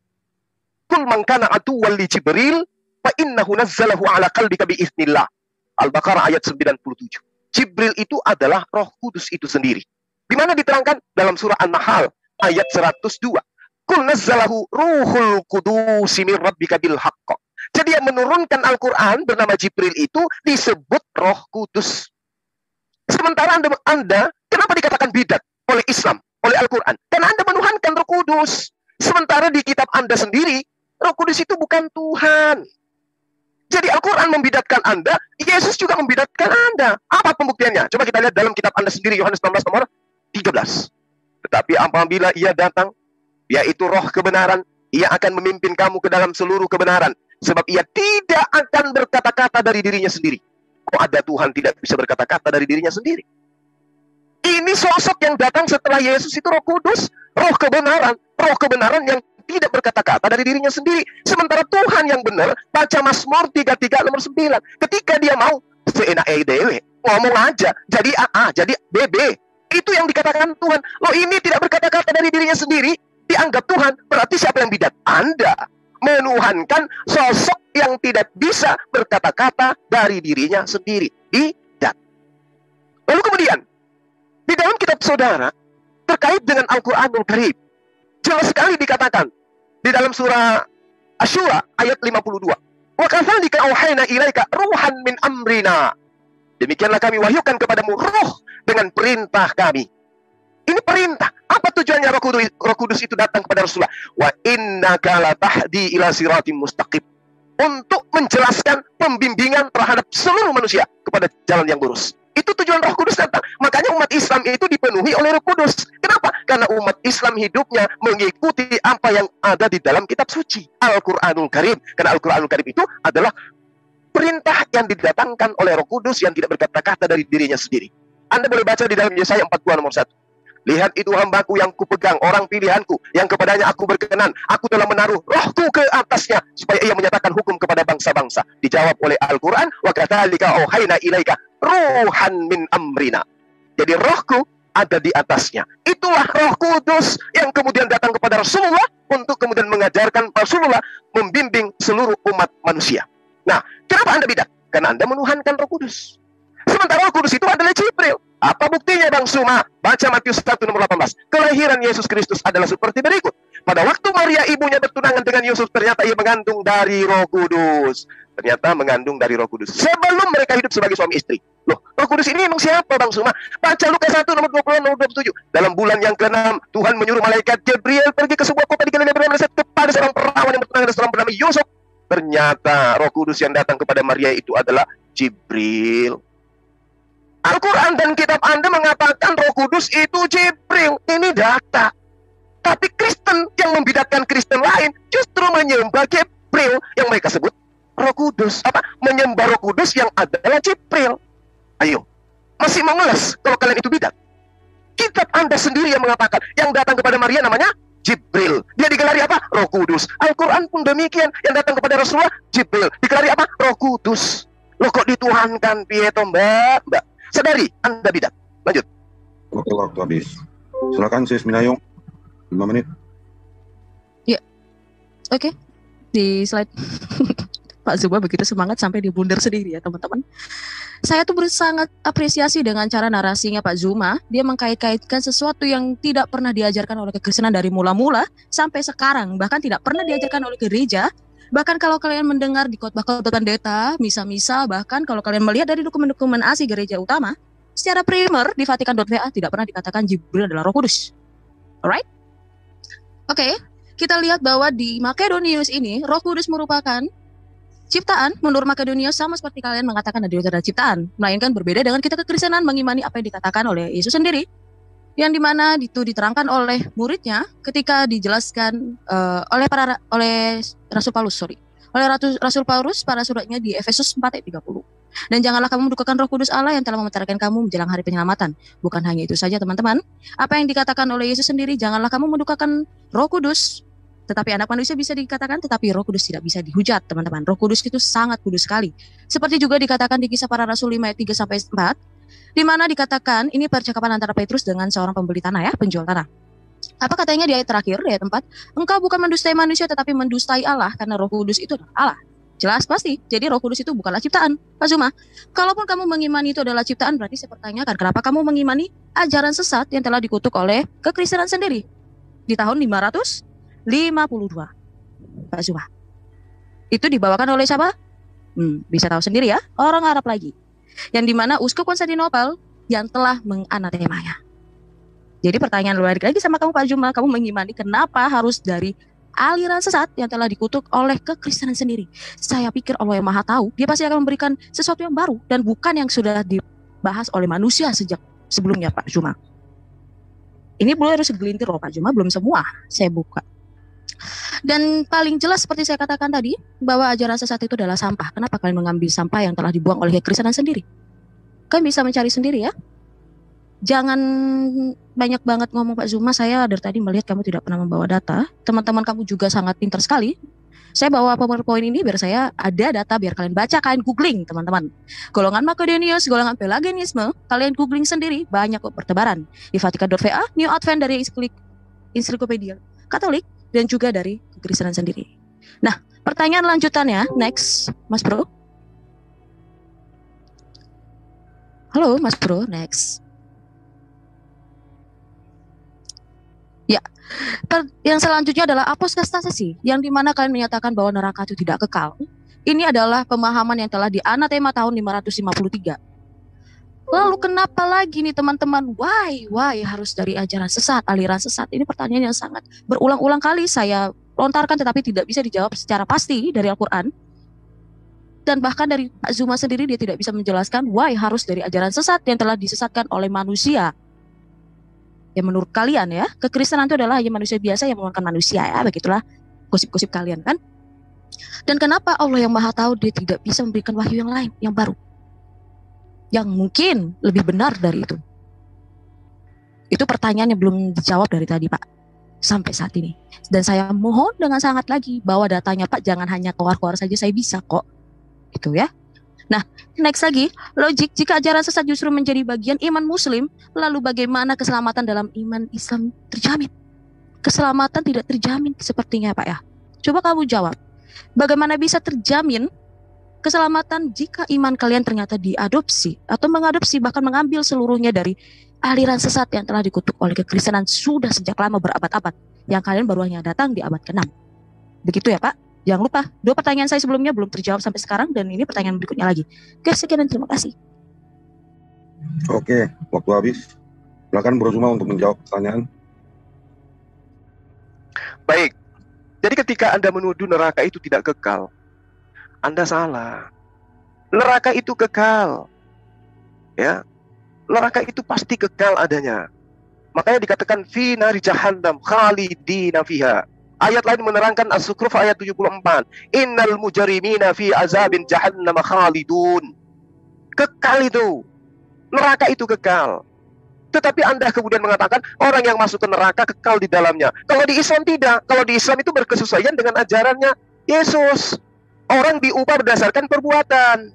Kul man kana aduwwan li Jibril fa innahu nazzalahu ala qalbika biiznillah. Al-Baqarah ayat 97. Jibril itu adalah Roh Kudus itu sendiri. Di mana diterangkan dalam surah An-Nahl ayat 102. Kul nazzalahu ruhul qudus min rabbika bil haqq. Jadi yang menurunkan Al-Quran bernama Jibril itu disebut Roh Kudus. Sementara Anda kenapa dikatakan bidat oleh Islam, oleh Al-Quran? Karena Anda menuhankan Roh Kudus. Sementara di kitab Anda sendiri, Roh Kudus itu bukan Tuhan. Jadi Al-Quran membidatkan Anda, Yesus juga membidatkan Anda. Apa pembuktiannya? Coba kita lihat dalam kitab Anda sendiri, Yohanes 16 nomor 13. Tetapi apabila ia datang, yaitu Roh kebenaran, ia akan memimpin kamu ke dalam seluruh kebenaran. Sebab ia tidak akan berkata-kata dari dirinya sendiri. Kok ada Tuhan tidak bisa berkata-kata dari dirinya sendiri? Ini sosok yang datang setelah Yesus itu Roh Kudus, Roh kebenaran yang tidak berkata-kata dari dirinya sendiri. Sementara Tuhan yang benar, baca Mazmur 33 nomor 9. Ketika dia mau seenak dewe, ngomong aja, jadi AA, jadi BB. Itu yang dikatakan Tuhan. Loh, ini tidak berkata-kata dari dirinya sendiri, dianggap Tuhan. Berarti siapa yang bidat? Anda menuhankan sosok yang tidak bisa berkata-kata dari dirinya sendiri. Bidat. Lalu kemudian, di dalam kitab saudara, terkait dengan Al-Quranul Karim, jelas sekali dikatakan di dalam surah Asy-Syura ayat 52. Wa kadzalika auhayna ilaika ruhan min amrina. Demikianlah kami wahyukan kepadamu roh dengan perintah kami. Ini perintah. Apa tujuannya Roh Kudus itu datang kepada Rasulullah? Wa innaka latahdi ila siratim mustaqim. Untuk menjelaskan pembimbingan terhadap seluruh manusia kepada jalan yang lurus. Itu tujuan Roh Kudus datang. Makanya umat Islam itu dipenuhi oleh Roh Kudus. Kenapa? Karena umat Islam hidupnya mengikuti apa yang ada di dalam kitab suci Al-Quranul Karim. Karena Al-Quranul Karim itu adalah perintah yang didatangkan oleh Roh Kudus yang tidak berkata-kata dari dirinya sendiri. Anda boleh baca di dalam Yesaya 42 nomor 1. Lihat itu hambaku yang kupegang, orang pilihanku, yang kepadanya aku berkenan. Aku telah menaruh rohku ke atasnya, supaya ia menyatakan hukum kepada bangsa-bangsa. Dijawab oleh Al-Quran, wa kadzalika auhayna ilaika ruhan min amrina. Jadi rohku ada di atasnya. Itulah Roh Kudus yang kemudian datang kepada Rasulullah untuk kemudian mengajarkan Rasulullah membimbing seluruh umat manusia. Nah, kenapa Anda bidat? Karena Anda menuhankan Roh Kudus. Sementara Roh Kudus itu adalah Jibril. Apa buktinya Bang Suma? Baca Matius 1 nomor 18. Kelahiran Yesus Kristus adalah seperti berikut. Pada waktu Maria ibunya bertunangan dengan Yusuf, ternyata ia mengandung dari Roh Kudus. Ternyata mengandung dari Roh Kudus. Sebelum mereka hidup sebagai suami istri. Loh, Roh Kudus ini memang siapa Bang Suma? Baca Lukas 1 nomor 20 nomor 27. Dalam bulan yang ke-6, Tuhan menyuruh malaikat Jibril pergi ke sebuah kota di Galilea bernama Nazaret kepada seorang perawan yang bertunangan dengan seorang bernama Yusuf. Ternyata Roh Kudus yang datang kepada Maria itu adalah Jibril. Al-Quran dan kitab Anda mengatakan Roh Kudus itu Jibril. Ini data. Tapi Kristen yang membidatkan Kristen lain justru menyembah Jibril yang mereka sebut Roh Kudus. Menyembah Roh Kudus yang adalah Jibril. Ayo, masih mau ngeles kalau kalian itu bidat? Kitab Anda sendiri yang mengatakan yang datang kepada Maria namanya Jibril. Dia digelari apa? Roh Kudus. Al-Quran pun demikian. Yang datang kepada Rasulullah Jibril. Digelari apa? Roh Kudus. Loh, kok dituhankan Pieto Mbak? Sadari Anda bidat. Lanjut. Oke, waktu habis. Silakan Sis Minayung. 5 menit. Ya. Oke. Di slide Pak Zuba begitu semangat sampai diblunder sendiri ya teman-teman. Saya tuh sangat apresiasi dengan cara narasinya Pak Zuma. Dia mengkait-kaitkan sesuatu yang tidak pernah diajarkan oleh kekristenan dari mula-mula sampai sekarang. Bahkan tidak pernah diajarkan oleh gereja. Bahkan kalau kalian mendengar di khotbah-khotbah pendeta, misa-misa, bahkan kalau kalian melihat dari dokumen-dokumen ASI gereja utama, secara primer di Vatikan.va tidak pernah dikatakan Jibril adalah Roh Kudus. Alright? Oke, kita lihat bahwa di Makedonius ini, Roh Kudus merupakan ciptaan. Menurut Makedonius sama seperti kalian mengatakan adalah ciptaan, melainkan berbeda dengan kita kekristenan mengimani apa yang dikatakan oleh Yesus sendiri. Yang dimana itu diterangkan oleh muridnya ketika dijelaskan oleh Rasul Paulus pada suratnya di Efesus 4 ayat 30. Dan janganlah kamu mendukakan Roh Kudus Allah yang telah memeteraikan kamu menjelang hari penyelamatan. Bukan hanya itu saja teman-teman. Apa yang dikatakan oleh Yesus sendiri, janganlah kamu mendukakan Roh Kudus. Tetapi anak manusia bisa dikatakan, tetapi Roh Kudus tidak bisa dihujat, teman-teman. Roh Kudus itu sangat kudus sekali. Seperti juga dikatakan di Kisah Para Rasul 5 ayat 3-4, di mana dikatakan, ini percakapan antara Petrus dengan seorang pembeli tanah ya, penjual tanah. Apa katanya di ayat terakhir, di ayat 4? Engkau bukan mendustai manusia, tetapi mendustai Allah, karena Roh Kudus itu adalah Allah. Jelas pasti. Jadi Roh Kudus itu bukanlah ciptaan, Pak Zuma. Kalaupun kamu mengimani itu adalah ciptaan, berarti saya pertanyakan, kenapa kamu mengimani ajaran sesat yang telah dikutuk oleh kekristenan sendiri di tahun 552, Pak Zuma? Itu dibawakan oleh siapa? Bisa tahu sendiri ya, orang Arab lagi. Yang dimana Uskup Konstantinopel yang telah menganatemanya. Jadi pertanyaan balik lagi sama kamu Pak Zuma, kamu mengimani kenapa harus dari aliran sesat yang telah dikutuk oleh kekristenan sendiri? Saya pikir Allah yang Maha Tahu, Dia pasti akan memberikan sesuatu yang baru dan bukan yang sudah dibahas oleh manusia sejak sebelumnya, Pak Zuma. Ini belum harus segelintir loh Pak Zuma, belum semua saya buka. Dan paling jelas seperti saya katakan tadi, bahwa ajaran sesat itu adalah sampah. Kenapa kalian mengambil sampah yang telah dibuang oleh kekristenan sendiri? Kalian bisa mencari sendiri ya. Jangan banyak banget ngomong Pak Zuma. Saya dari tadi melihat kamu tidak pernah membawa data. Teman-teman kamu juga sangat pintar sekali. Saya bawa PowerPoint ini biar saya ada data, biar kalian baca, kalian googling teman-teman. Golongan Makedonius, golongan Pelagianisme, kalian googling sendiri, banyak kok bertebaran. Di Vatikan.va, New Advent dari Encyclopedia Katolik, dan juga dari kekristenan sendiri. Nah, pertanyaan lanjutannya, next, Mas Bro. Halo, Mas Bro, next. Ya, yang selanjutnya adalah apostatasi, yang dimana kalian menyatakan bahwa neraka itu tidak kekal. Ini adalah pemahaman yang telah dianatema tahun 553. Lalu kenapa lagi nih teman-teman? Why harus dari ajaran sesat, aliran sesat? Ini pertanyaan yang sangat berulang-ulang kali saya lontarkan, tetapi tidak bisa dijawab secara pasti dari Al-Quran. Dan bahkan dari Pak Zuma sendiri dia tidak bisa menjelaskan why harus dari ajaran sesat yang telah disesatkan oleh manusia. Ya menurut kalian ya, kekristenan itu adalah hanya manusia biasa yang melawan manusia ya, begitulah gosip-gosip kalian kan. Dan kenapa Allah yang Maha Tahu dia tidak bisa memberikan wahyu yang lain, yang baru, yang mungkin lebih benar dari itu? Itu pertanyaan yang belum dijawab dari tadi Pak, sampai saat ini. Dan saya mohon dengan sangat lagi, bahwa datanya Pak jangan hanya keluar-keluar saja, saya bisa kok. Itu ya. Nah, next lagi, logik jika ajaran sesat justru menjadi bagian iman Muslim, lalu bagaimana keselamatan dalam iman Islam terjamin? Keselamatan tidak terjamin sepertinya Pak ya. Coba kamu jawab, bagaimana bisa terjamin keselamatan jika iman kalian ternyata diadopsi atau mengadopsi, bahkan mengambil seluruhnya dari aliran sesat yang telah dikutuk oleh kekristenan sudah sejak lama berabad-abad, yang kalian baru hanya datang di abad ke-6. Begitu ya Pak? Jangan lupa, 2 pertanyaan saya sebelumnya belum terjawab sampai sekarang, dan ini pertanyaan berikutnya lagi. Oke, sekian dan terima kasih. Oke, waktu habis. Silakan Bro Zuma untuk menjawab pertanyaan. Baik. Jadi ketika Anda menuduh neraka itu tidak kekal, Anda salah. Neraka itu kekal. Ya. Neraka itu pasti kekal adanya. Makanya dikatakan fi nari jahannam khalidina fiha. Ayat lain menerangkan As-Zukhruf ayat 74. Innal mujrimina fi azabin jahannam khalidun. Kekal itu. Neraka itu kekal. Tetapi Anda kemudian mengatakan orang yang masuk ke neraka kekal di dalamnya. Kalau di Islam tidak. Kalau di Islam itu berkesesuaian dengan ajarannya Yesus. Orang diupah berdasarkan perbuatan.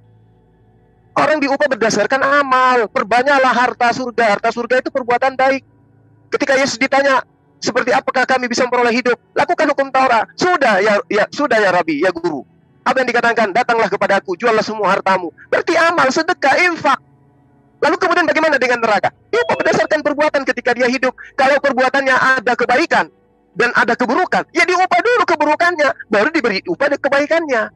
Orang diupah berdasarkan amal. Perbanyaklah harta surga. Harta surga itu perbuatan baik. Ketika Yesus ditanya, seperti apakah kami bisa memperoleh hidup? Lakukan hukum Taurat. Sudah ya Rabi, ya guru. Apa yang dikatakan? Datanglah kepadaku, juallah semua hartamu. Berarti amal, sedekah, infak. Lalu kemudian bagaimana dengan neraka? Dia berdasarkan perbuatan ketika dia hidup. Kalau perbuatannya ada kebaikan dan ada keburukan, ya diupah dulu keburukannya, baru diberi upah kebaikannya.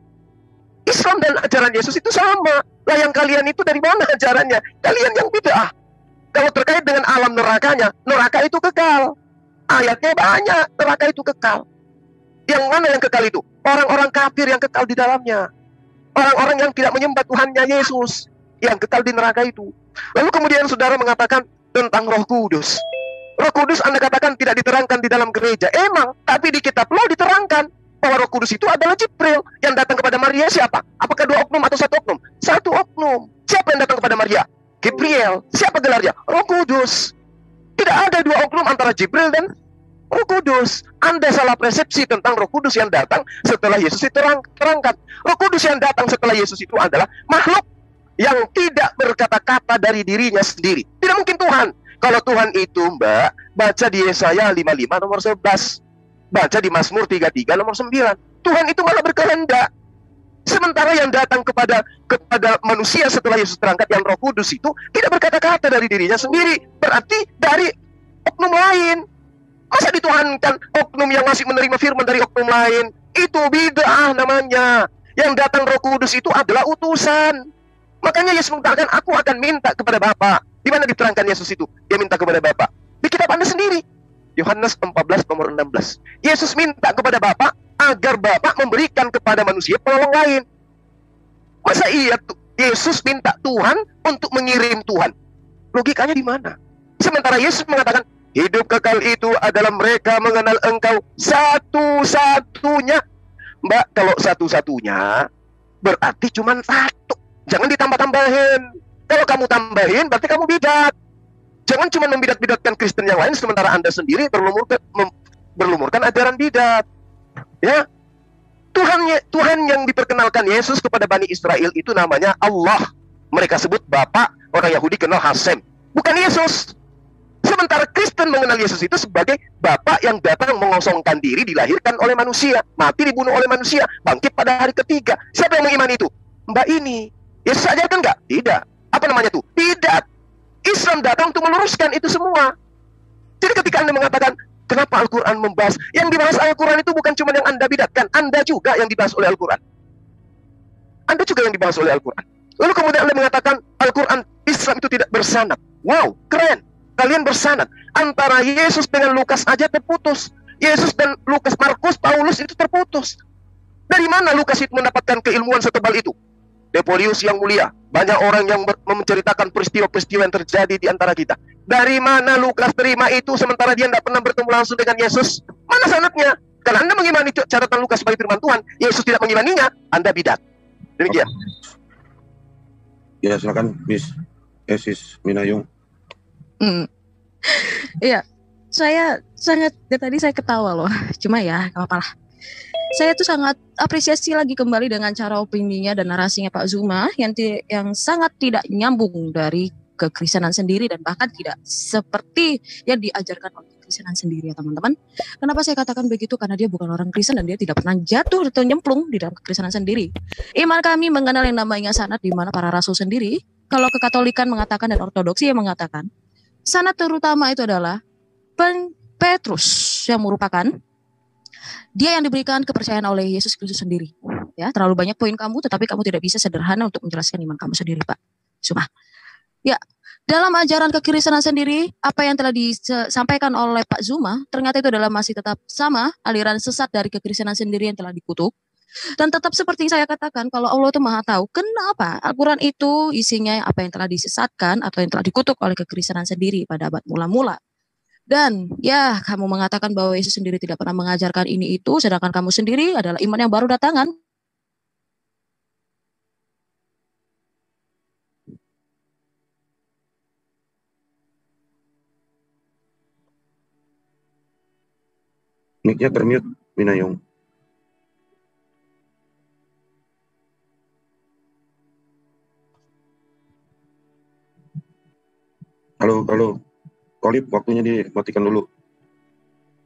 Islam dan ajaran Yesus itu sama. Lah yang kalian itu dari mana ajarannya? Kalian yang bid'ah. Kalau terkait dengan alam nerakanya, neraka itu kekal. Ayatnya banyak, neraka itu kekal. Yang mana yang kekal itu? Orang-orang kafir yang kekal di dalamnya. Orang-orang yang tidak menyembah Tuhannya Yesus yang kekal di neraka itu. Lalu kemudian saudara mengatakan tentang Roh Kudus. Roh Kudus Anda katakan tidak diterangkan di dalam gereja. Emang, tapi di kitab Law diterangkan. bahwa Roh Kudus itu adalah Jibril. Yang datang kepada Maria siapa? Apakah 2 oknum atau 1 oknum? 1 oknum. Siapa yang datang kepada Maria? Gabriel. Siapa gelarnya? Roh Kudus. Tidak ada 2 oknum antara Jibril dan Roh Kudus. Anda salah persepsi tentang Roh Kudus yang datang setelah Yesus itu terangkat. Roh Kudus yang datang setelah Yesus itu adalah makhluk yang tidak berkata-kata dari dirinya sendiri. Tidak mungkin Tuhan. Kalau Tuhan itu, Mbak, baca di Yesaya 55 nomor 11. Baca di Mazmur 33 nomor 9. Tuhan itu malah berkehendak. Sementara yang datang kepada manusia setelah Yesus terangkat, yang Roh Kudus itu tidak berkata-kata dari dirinya sendiri. Berarti dari oknum lain. Masa dituhankan oknum yang masih menerima firman dari oknum lain? Itu bid'ah namanya. Yang datang Roh Kudus itu adalah utusan. Makanya Yesus mengatakan, aku akan minta kepada Bapa. Di mana diterangkan Yesus itu? Dia minta kepada Bapa. Di kitab Anda sendiri. Yohanes 14 nomor 16. Yesus minta kepada Bapa agar Bapa memberikan kepada manusia penolong lain. Masa iya Yesus minta Tuhan untuk mengirim Tuhan? Logikanya di mana? Sementara Yesus mengatakan, hidup kekal itu adalah mereka mengenal Engkau satu-satunya. Mbak, kalau satu-satunya berarti cuma 1. Jangan ditambah-tambahin. Kalau kamu tambahin berarti kamu bidat. Jangan cuma membidat-bidatkan Kristen yang lain sementara Anda sendiri berlumurkan ajaran bidat. Ya. Tuhan yang diperkenalkan Yesus kepada Bani Israel itu namanya Allah. Mereka sebut Bapa, orang Yahudi kenal Hasem. Bukan Yesus. Sementara Kristen mengenal Yesus itu sebagai Bapa yang datang mengosongkan diri, dilahirkan oleh manusia, mati dibunuh oleh manusia, bangkit pada hari ketiga. Siapa yang mengimani itu? Mbak ini. Yesus ajarkan nggak? Tidak. Apa namanya tuh? Bidat. Islam datang untuk meluruskan itu semua. Jadi ketika Anda mengatakan, kenapa Al-Quran membahas? Yang dibahas Al-Quran itu bukan cuma yang Anda bidatkan. Anda juga yang dibahas oleh Al-Quran. Anda juga yang dibahas oleh Al-Quran. Lalu kemudian Anda mengatakan, Al-Quran Islam itu tidak bersanad. Wow, keren. Kalian bersanad. Antara Yesus dengan Lukas aja terputus. Yesus dan Lukas, Markus, Paulus itu terputus. Dari mana Lukas itu mendapatkan keilmuan setebal itu? Depolius yang mulia, banyak orang yang menceritakan peristiwa-peristiwa yang terjadi di antara kita. Dari mana Lukas terima itu sementara dia tidak pernah bertemu langsung dengan Yesus? Mana sanadnya? Kalau Anda mengimani catatan Lukas sebagai firman Tuhan, Yesus tidak mengimaninya, Anda bidat. Demikian. Ya, silakan Miss Esis Minayung. Iya, saya sangat tadi saya ketawa loh. Cuma ya, nggak apa-apa lah. Saya tuh sangat apresiasi lagi kembali dengan cara opininya dan narasinya Pak Zuma yang sangat tidak nyambung dari kekristenan sendiri dan bahkan tidak seperti yang diajarkan oleh kekristenan sendiri ya teman-teman. Kenapa saya katakan begitu? Karena dia bukan orang Kristen dan dia tidak pernah jatuh atau nyemplung di dalam kekristenan sendiri. Iman kami mengenal yang namanya sanad di mana para rasul sendiri. Kalau kekatolikan mengatakan dan ortodoksi yang mengatakan sanad terutama itu adalah Petrus yang merupakan dia yang diberikan kepercayaan oleh Yesus Kristus sendiri. Ya, terlalu banyak poin kamu, tetapi kamu tidak bisa sederhana untuk menjelaskan iman kamu sendiri, Pak Zuma. Ya, dalam ajaran kekristenan sendiri, apa yang telah disampaikan oleh Pak Zuma, ternyata itu adalah masih tetap sama aliran sesat dari kekristenan sendiri yang telah dikutuk. Dan tetap seperti saya katakan, kalau Allah itu Maha tahu, kenapa Al-Quran itu isinya apa yang telah disesatkan atau yang telah dikutuk oleh kekristenan sendiri pada abad mula-mula. Dan ya kamu mengatakan bahwa Yesus sendiri tidak pernah mengajarkan ini itu, sedangkan kamu sendiri adalah iman yang baru datangan. Mic-nya termute, Minayung. Halo. Kolip, waktunya dimatikan dulu.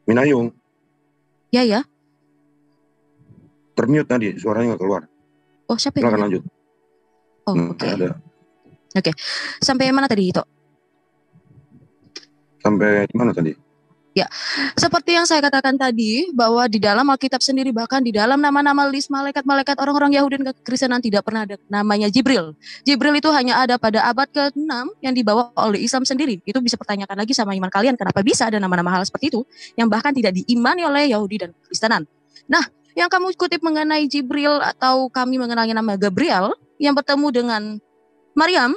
Minayung. Ya. Termute tadi, suaranya nggak keluar. Oh, siapa yang lanjut. Oh, oke. Ada. Oke. Sampai mana tadi itu? Sampai di mana tadi? Ya, seperti yang saya katakan tadi, bahwa di dalam Alkitab sendiri, bahkan di dalam nama-nama list malaikat-malaikat orang-orang Yahudi dan kekristenan tidak pernah ada namanya Jibril. Jibril itu hanya ada pada abad ke-6 yang dibawa oleh Islam sendiri. Itu bisa pertanyakan lagi sama iman kalian, kenapa bisa ada nama-nama hal seperti itu, yang bahkan tidak diimani oleh Yahudi dan kekristenan. Nah, yang kamu kutip mengenai Jibril atau kami mengenalnya nama Gabriel, yang bertemu dengan Maryam,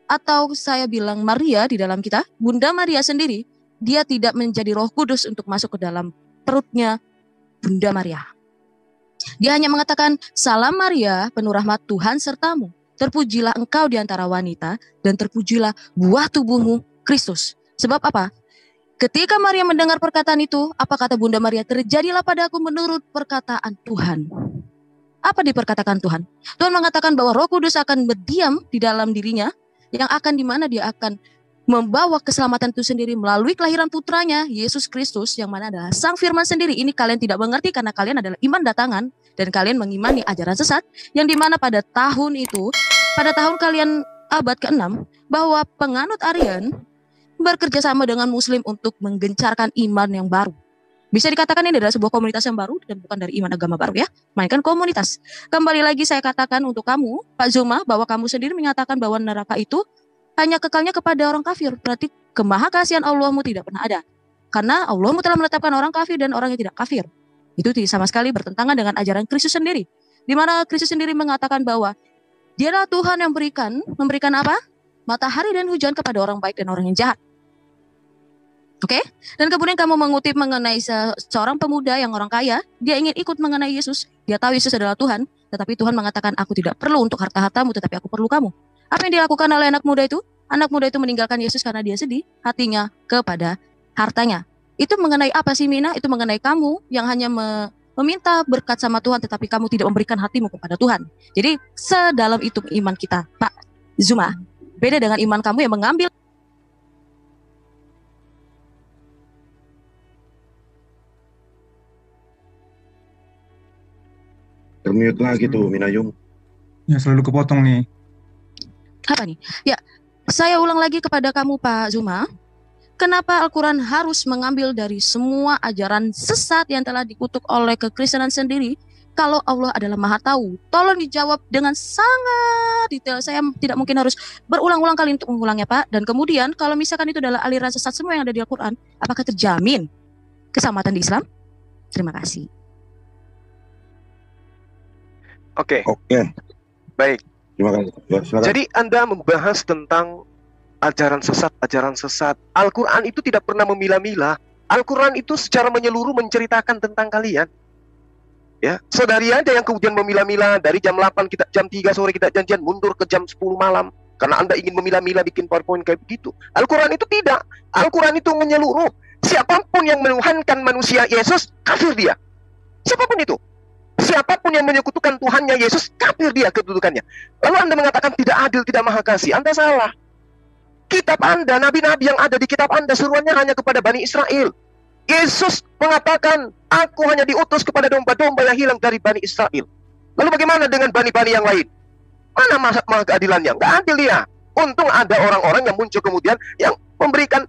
atau saya bilang Maria di dalam kita, Bunda Maria sendiri, dia tidak menjadi Roh Kudus untuk masuk ke dalam perutnya Bunda Maria. Dia hanya mengatakan, "Salam Maria, penuh rahmat Tuhan sertamu. Terpujilah engkau di antara wanita, dan terpujilah buah tubuhmu, Kristus." Sebab apa? Ketika Maria mendengar perkataan itu, apa kata Bunda Maria? "Terjadilah padaku menurut perkataan Tuhan." Apa diperkatakan Tuhan? Tuhan mengatakan bahwa Roh Kudus akan berdiam di dalam dirinya, yang akan dimana dia akan membawa keselamatan itu sendiri melalui kelahiran putranya, Yesus Kristus, yang mana adalah Sang Firman sendiri. Ini kalian tidak mengerti karena kalian adalah iman datangan, dan kalian mengimani ajaran sesat, yang dimana pada tahun itu, pada tahun kalian abad ke-6, bahwa penganut Arian bekerja sama dengan Muslim untuk menggencarkan iman yang baru. Bisa dikatakan ini adalah sebuah komunitas yang baru dan bukan dari iman agama baru ya, mainkan komunitas. Kembali lagi saya katakan untuk kamu, Pak Zuma, bahwa kamu sendiri menyatakan bahwa neraka itu hanya kekalnya kepada orang kafir. Berarti kemahakasihan Allahmu tidak pernah ada. Karena Allahmu telah menetapkan orang kafir dan orang yang tidak kafir. Itu sama sekali bertentangan dengan ajaran Kristus sendiri. Di mana Kristus sendiri mengatakan bahwa Dialah Tuhan yang memberikan apa? Matahari dan hujan kepada orang baik dan orang yang jahat. Oke? Dan kemudian kamu mengutip mengenai seorang pemuda yang orang kaya, dia ingin ikut mengenai Yesus. Dia tahu Yesus adalah Tuhan, tetapi Tuhan mengatakan, "Aku tidak perlu untuk harta-hartamu, tetapi aku perlu kamu." Apa yang dilakukan oleh anak muda itu? Anak muda itu meninggalkan Yesus karena dia sedih hatinya kepada hartanya. Itu mengenai apa sih, Mina? Itu mengenai kamu yang hanya meminta berkat sama Tuhan, tetapi kamu tidak memberikan hatimu kepada Tuhan. Jadi sedalam itu iman kita, Pak Zuma. Beda dengan iman kamu yang mengambil Termute lagi tuh Minayung. Ya selalu kepotong nih. apa nih? Ya, saya ulang lagi kepada kamu Pak Zuma. Kenapa Al-Quran harus mengambil dari semua ajaran sesat yang telah dikutuk oleh kekristenan sendiri, kalau Allah adalah Maha Tahu? Tolong dijawab dengan sangat detail. Saya tidak mungkin harus berulang-ulang kali untuk mengulangnya, Pak. Dan kemudian kalau misalkan itu adalah aliran sesat semua yang ada di Al-Quran, apakah terjamin keselamatan di Islam? Terima kasih. Oke. Baik. Terima kasih. Ya, silakan. Jadi Anda membahas tentang ajaran sesat. Al-Quran itu tidak pernah memilah-milah. Al-Quran itu secara menyeluruh menceritakan tentang kalian. Ya, saudari ada yang kemudian memilah-milah dari jam 8 kita jam 3 sore kita janjian mundur ke jam 10 malam karena Anda ingin memilah-milah bikin PowerPoint kayak begitu. Al-Quran itu tidak. Al-Quran itu menyeluruh. Siapapun yang menuhankan manusia Yesus, kafir dia. Siapapun itu. Siapapun yang menyekutukan Tuhannya Yesus, kafir dia kedudukannya. Lalu Anda mengatakan tidak adil, tidak maha kasih. Anda salah. Kitab Anda, nabi-nabi yang ada di kitab Anda, seruannya hanya kepada Bani Israel. Yesus mengatakan, aku hanya diutus kepada domba-domba yang hilang dari Bani Israel. Lalu bagaimana dengan bani-bani yang lain? Mana keadilannya? Nggak adil dia. Untung ada orang-orang yang muncul kemudian yang memberikan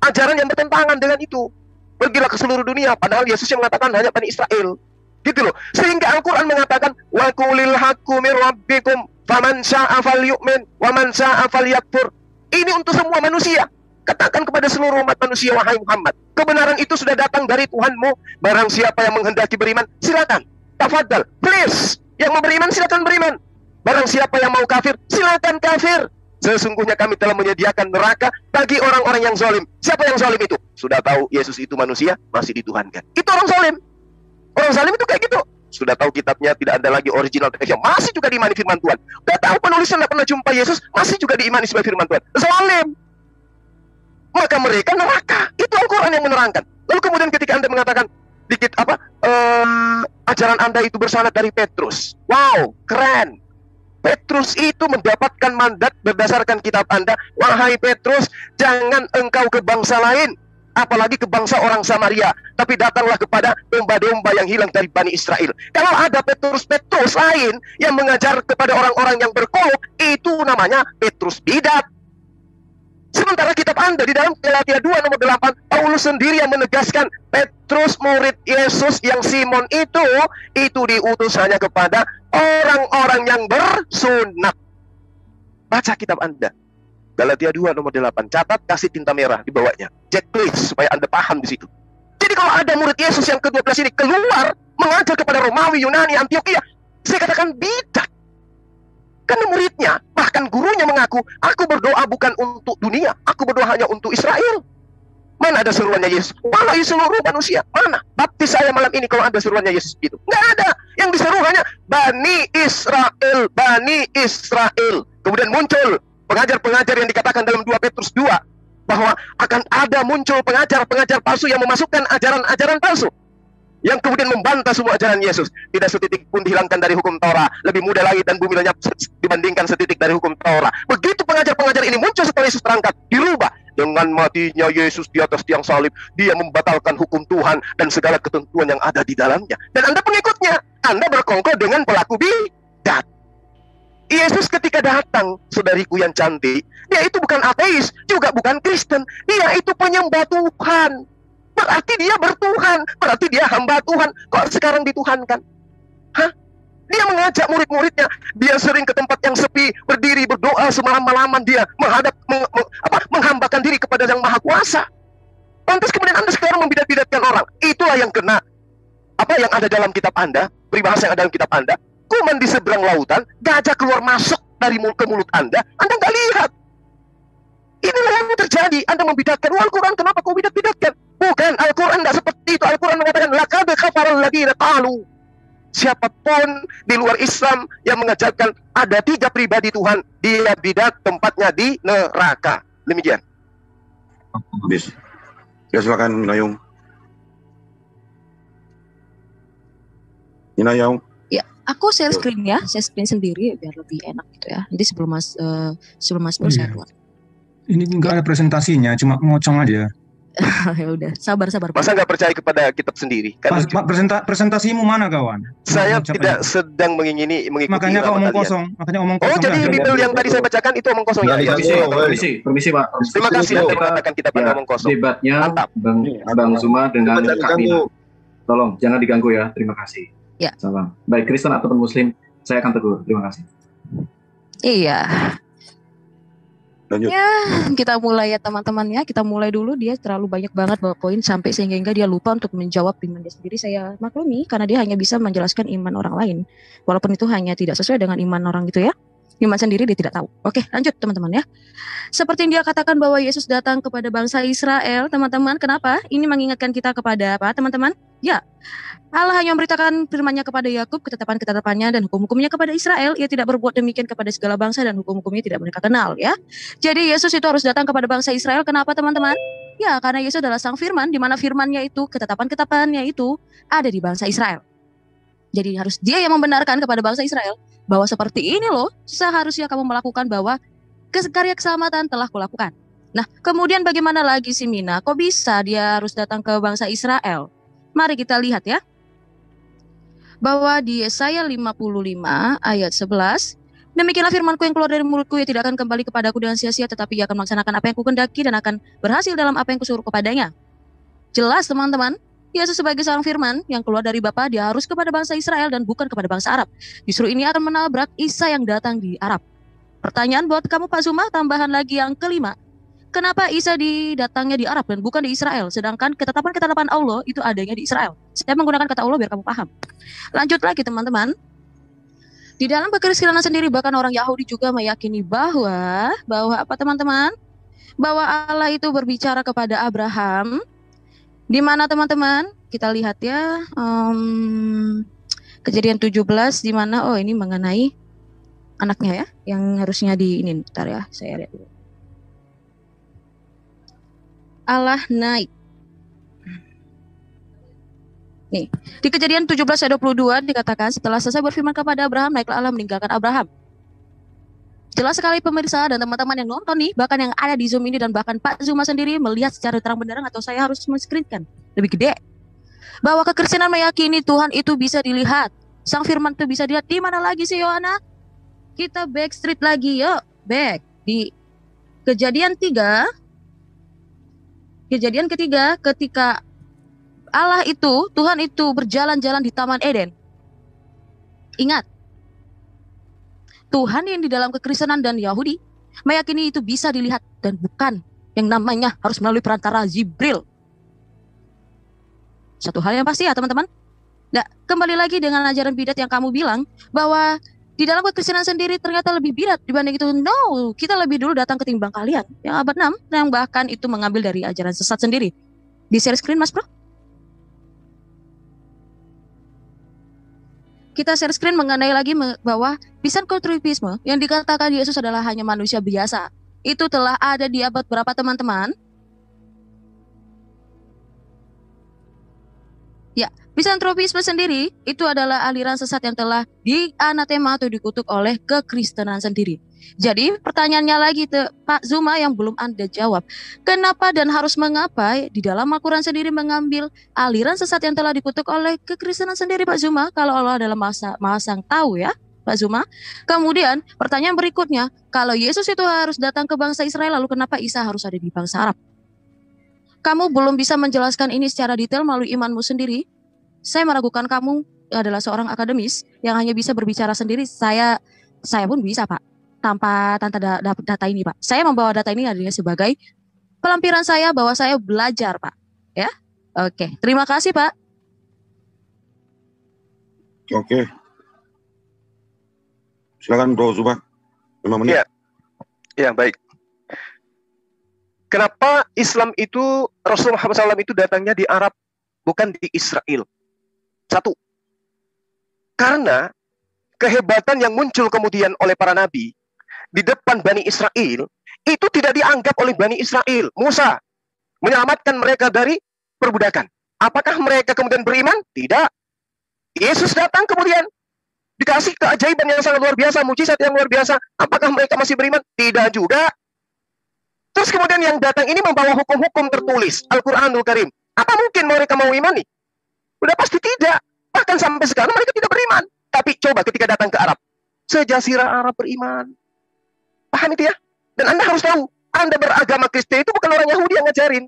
ajaran yang bertentangan dengan itu. Pergilah ke seluruh dunia, padahal Yesus yang mengatakan hanya Bani Israel. Gitu loh. Sehingga Al-Quran mengatakan, wa qulil haqqu mir rabbikum faman syaa'a falyu'min wa man syaa'a falyakfur. Ini untuk semua manusia. Katakan kepada seluruh umat manusia, wahai Muhammad, kebenaran itu sudah datang dari Tuhanmu. Barang siapa yang menghendaki beriman, silakan. Tafadhal, please. Yang mau beriman, silakan beriman. Barang siapa yang mau kafir, silakan kafir. Sesungguhnya kami telah menyediakan neraka bagi orang-orang yang zalim. Siapa yang zalim itu? Sudah tahu Yesus itu manusia, masih dituhankan. Itu orang zalim. Orang zalim itu kayak gitu. Sudah tahu kitabnya tidak ada lagi original teksnya, masih juga diimani firman Tuhan. Sudah tahu penulisnya tidak pernah jumpa Yesus, masih juga diimani sebagai firman Tuhan. Zalim. Maka mereka neraka. Itu Al-Quran yang menerangkan. Lalu kemudian ketika Anda mengatakan dikit ajaran Anda itu bersanad dari Petrus. Wow, keren. Petrus itu mendapatkan mandat berdasarkan kitab Anda. Wahai Petrus, jangan engkau ke bangsa lain, apalagi ke bangsa orang Samaria, tapi datanglah kepada domba-domba yang hilang dari Bani Israel. Kalau ada Petrus lain yang mengajar kepada orang-orang yang berkolok, itu namanya Petrus bidat. Sementara kitab Anda di dalam Galatia 2 nomor 8, Paulus sendiri yang menegaskan Petrus murid Yesus yang Simon itu diutus hanya kepada orang-orang yang bersunat. Baca kitab Anda. Galatia 2 nomor 8. Catat, kasih tinta merah di bawahnya. Checklist supaya Anda paham di situ. Jadi kalau ada murid Yesus yang ke-12 ini keluar mengajar kepada Romawi, Yunani, Antioquia, saya katakan bidat. Karena muridnya, bahkan gurunya mengaku, aku berdoa bukan untuk dunia, aku berdoa hanya untuk Israel. Mana ada seruannya Yesus? Walau seluruh manusia. Mana? Baptis saya malam ini kalau ada seruannya Yesus itu. Nggak ada. Yang diseru hanya Bani Israel, Bani Israel. Kemudian muncul pengajar-pengajar yang dikatakan dalam 2 Petrus 2 bahwa akan ada muncul pengajar-pengajar palsu yang memasukkan ajaran-ajaran palsu, yang kemudian membantah semua ajaran Yesus. Tidak setitik pun dihilangkan dari hukum Taurat. Lebih mudah langit dan bumi lenyap dibandingkan setitik dari hukum Taurat. Begitu pengajar-pengajar ini muncul setelah Yesus terangkat, dirubah. Dengan matinya Yesus di atas tiang salib, dia membatalkan hukum Tuhan dan segala ketentuan yang ada di dalamnya. Dan Anda pengikutnya, Anda berkongkol dengan pelaku bidat. Yesus ketika datang, saudariku yang cantik, dia itu bukan ateis, juga bukan Kristen. Dia itu penyembah Tuhan. Berarti dia bertuhan, berarti dia hamba Tuhan. Kok sekarang dituhankan? Hah? Dia mengajak murid-muridnya, dia sering ke tempat yang sepi, berdiri berdoa semalam-malaman, dia menghambakan diri kepada Yang Maha Kuasa. Lantas kemudian Anda sekarang membidat-bidatkan orang. Itulah yang kena. Apa yang ada dalam kitab Anda, peribahasa yang ada dalam kitab Anda, kuman di seberang lautan, gajah keluar masuk dari ke mulut Anda nggak lihat. Inilah yang terjadi. Anda membidatkan. Al-Quran kenapa kau bidat-bidatkan? Bukan, Al-Quran tidak seperti itu. Al-Quran mengatakan laqad kafaral ladzina qalu. Siapapun di luar Islam yang mengajarkan ada 3 pribadi Tuhan, dia bidat, tempatnya di neraka. Demikian. Habis. Ya silakan Nayung. Nayung. Ya, aku share screen ya, share screen sendiri biar lebih enak gitu ya. Nanti sebelum Mas Bro saya keluar. Ini enggak ada presentasinya, cuma ngocong aja. Ya udah, sabar. Masa nggak percaya kepada kitab sendiri? Kan Pak, presentasimu mana kawan? Saya tidak sedang mengikuti. Makanya kau omong kosong. Oh, jadi Bible yang tadi saya bacakan itu omong kosong ya? Permisi Pak. Terima kasih Anda mengatakan kitab Anda omong kosong. Debatnya Bang Zuma dengan Kak Mina. Tolong jangan diganggu ya. Terima kasih. Ya. Salam. Baik Kristen ataupun Muslim, saya akan tegur. Terima kasih. Iya. Lanjut. Ya, kita mulai ya teman-teman ya. Kita mulai dulu, dia terlalu banyak banget bawa poin sampai sehingga dia lupa untuk menjawab iman dia sendiri. Saya maklumi karena dia hanya bisa menjelaskan iman orang lain. Walaupun itu hanya tidak sesuai dengan iman orang gitu ya. Iman sendiri dia tidak tahu. Oke, lanjut teman-teman ya. Seperti yang dia katakan bahwa Yesus datang kepada bangsa Israel, teman-teman. Kenapa? Ini mengingatkan kita kepada apa, teman-teman? Ya, Allah hanya memberitakan firman-Nya kepada Yakub, ketetapan-ketetapannya dan hukum-hukumnya kepada Israel. Ia tidak berbuat demikian kepada segala bangsa dan hukum-hukumnya tidak mereka kenal ya. Jadi Yesus itu harus datang kepada bangsa Israel. Kenapa teman-teman? Ya, karena Yesus adalah sang firman, di mana firman-Nya itu, ketetapan-ketetapannya itu ada di bangsa Israel. Jadi harus dia yang membenarkan kepada bangsa Israel bahwa seperti ini loh, seharusnya kamu melakukan, bahwa karya keselamatan telah kulakukan. Nah, kemudian bagaimana lagi si Mina? Kok bisa dia harus datang ke bangsa Israel? Mari kita lihat ya. Bahwa di Yesaya 55 ayat 11, demikianlah firmanku yang keluar dari mulutku, ia tidak akan kembali kepadaku dengan sia-sia, tetapi ia akan melaksanakan apa yang kukendaki dan akan berhasil dalam apa yang kusuruh kepadanya. Jelas teman-teman, Yesus sebagai seorang firman yang keluar dari Bapa, dia harus kepada bangsa Israel dan bukan kepada bangsa Arab. Justru ini akan menabrak Isa yang datang di Arab. Pertanyaan buat kamu Pak Zuma, tambahan lagi yang kelima. Kenapa Isa didatangnya di Arab dan bukan di Israel? Sedangkan ketetapan-ketetapan Allah itu adanya di Israel. Saya menggunakan kata Allah biar kamu paham. Lanjut lagi teman-teman. Di dalam kekristenan sendiri bahkan orang Yahudi juga meyakini bahwa apa teman-teman? Bahwa Allah itu berbicara kepada Abraham. Di mana teman-teman? Kita lihat ya. Kejadian 17 di mana ini mengenai anaknya ya, yang harusnya ini. Bentar ya, saya lihat dulu. Allah naik. Nih, di Kejadian 17 ayat 22 dikatakan setelah selesai berfirman kepada Abraham, naiklah Allah meninggalkan Abraham. Jelas sekali pemirsa dan teman-teman yang nonton nih, bahkan yang ada di Zoom ini dan bahkan Pak Zuma sendiri melihat secara terang benderang, atau saya harus men-screenkan lebih gede, bahwa kekristenan meyakini Tuhan itu bisa dilihat. Sang firman itu bisa dilihat. Di mana lagi sih Yohana? Kita back street lagi yuk. Back di Kejadian 3. Kejadian ketiga, ketika Allah itu, Tuhan itu berjalan-jalan di Taman Eden. Ingat, Tuhan yang di dalam kekristenan dan Yahudi meyakini itu bisa dilihat dan bukan yang namanya harus melalui perantara Jibril. Satu hal yang pasti ya teman-teman. Nah, kembali lagi dengan ajaran bidat yang kamu bilang bahwa di dalam kekristenan sendiri ternyata lebih bidat dibanding itu. No, kita lebih dulu datang ketimbang kalian yang abad 6 yang bahkan itu mengambil dari ajaran sesat sendiri. Di share screen Mas Bro. kita share screen mengenai lagi bahwa Pisantropisme yang dikatakan Yesus adalah hanya manusia biasa. Itu telah ada di abad berapa teman-teman? Ya, Pisantropisme sendiri itu adalah aliran sesat yang telah dianatema atau dikutuk oleh kekristenan sendiri. Jadi pertanyaannya lagi Pak Zuma yang belum Anda jawab. Kenapa dan harus mengapa di dalam Al-Quran sendiri mengambil aliran sesat yang telah dikutuk oleh kekristenan sendiri Pak Zuma? Kalau Allah adalah Maha Sang Tahu ya Pak Zuma. Kemudian pertanyaan berikutnya, kalau Yesus itu harus datang ke bangsa Israel, lalu kenapa Isa harus ada di bangsa Arab? Kamu belum bisa menjelaskan ini secara detail melalui imanmu sendiri. Saya meragukan kamu adalah seorang akademis yang hanya bisa berbicara sendiri. Saya pun bisa Pak, tanpa data ini Pak. Saya membawa data ini adalah sebagai pelampiran saya bahwa saya belajar Pak. Ya, oke. Terima kasih Pak. Oke. Silakan Bro Zuma. 5 menit. Ya, baik. Kenapa Islam itu, Rasulullah SAW itu datangnya di Arab, bukan di Israel? Satu, karena kehebatan yang muncul kemudian oleh para nabi di depan Bani Israel, itu tidak dianggap oleh Bani Israel. Musa menyelamatkan mereka dari perbudakan. Apakah mereka kemudian beriman? Tidak. Yesus datang kemudian, dikasih keajaiban yang sangat luar biasa, mujizat yang luar biasa. Apakah mereka masih beriman? Tidak juga. Terus kemudian yang datang ini membawa hukum-hukum tertulis, Al-Quranul Karim. Apa mungkin mereka mau imani? Udah pasti tidak. Bahkan sampai sekarang mereka tidak beriman. Tapi coba ketika datang ke Arab, sejazirah Arab beriman. Paham itu ya? Dan Anda harus tahu, Anda beragama Kristen itu bukan orang Yahudi yang ngajarin.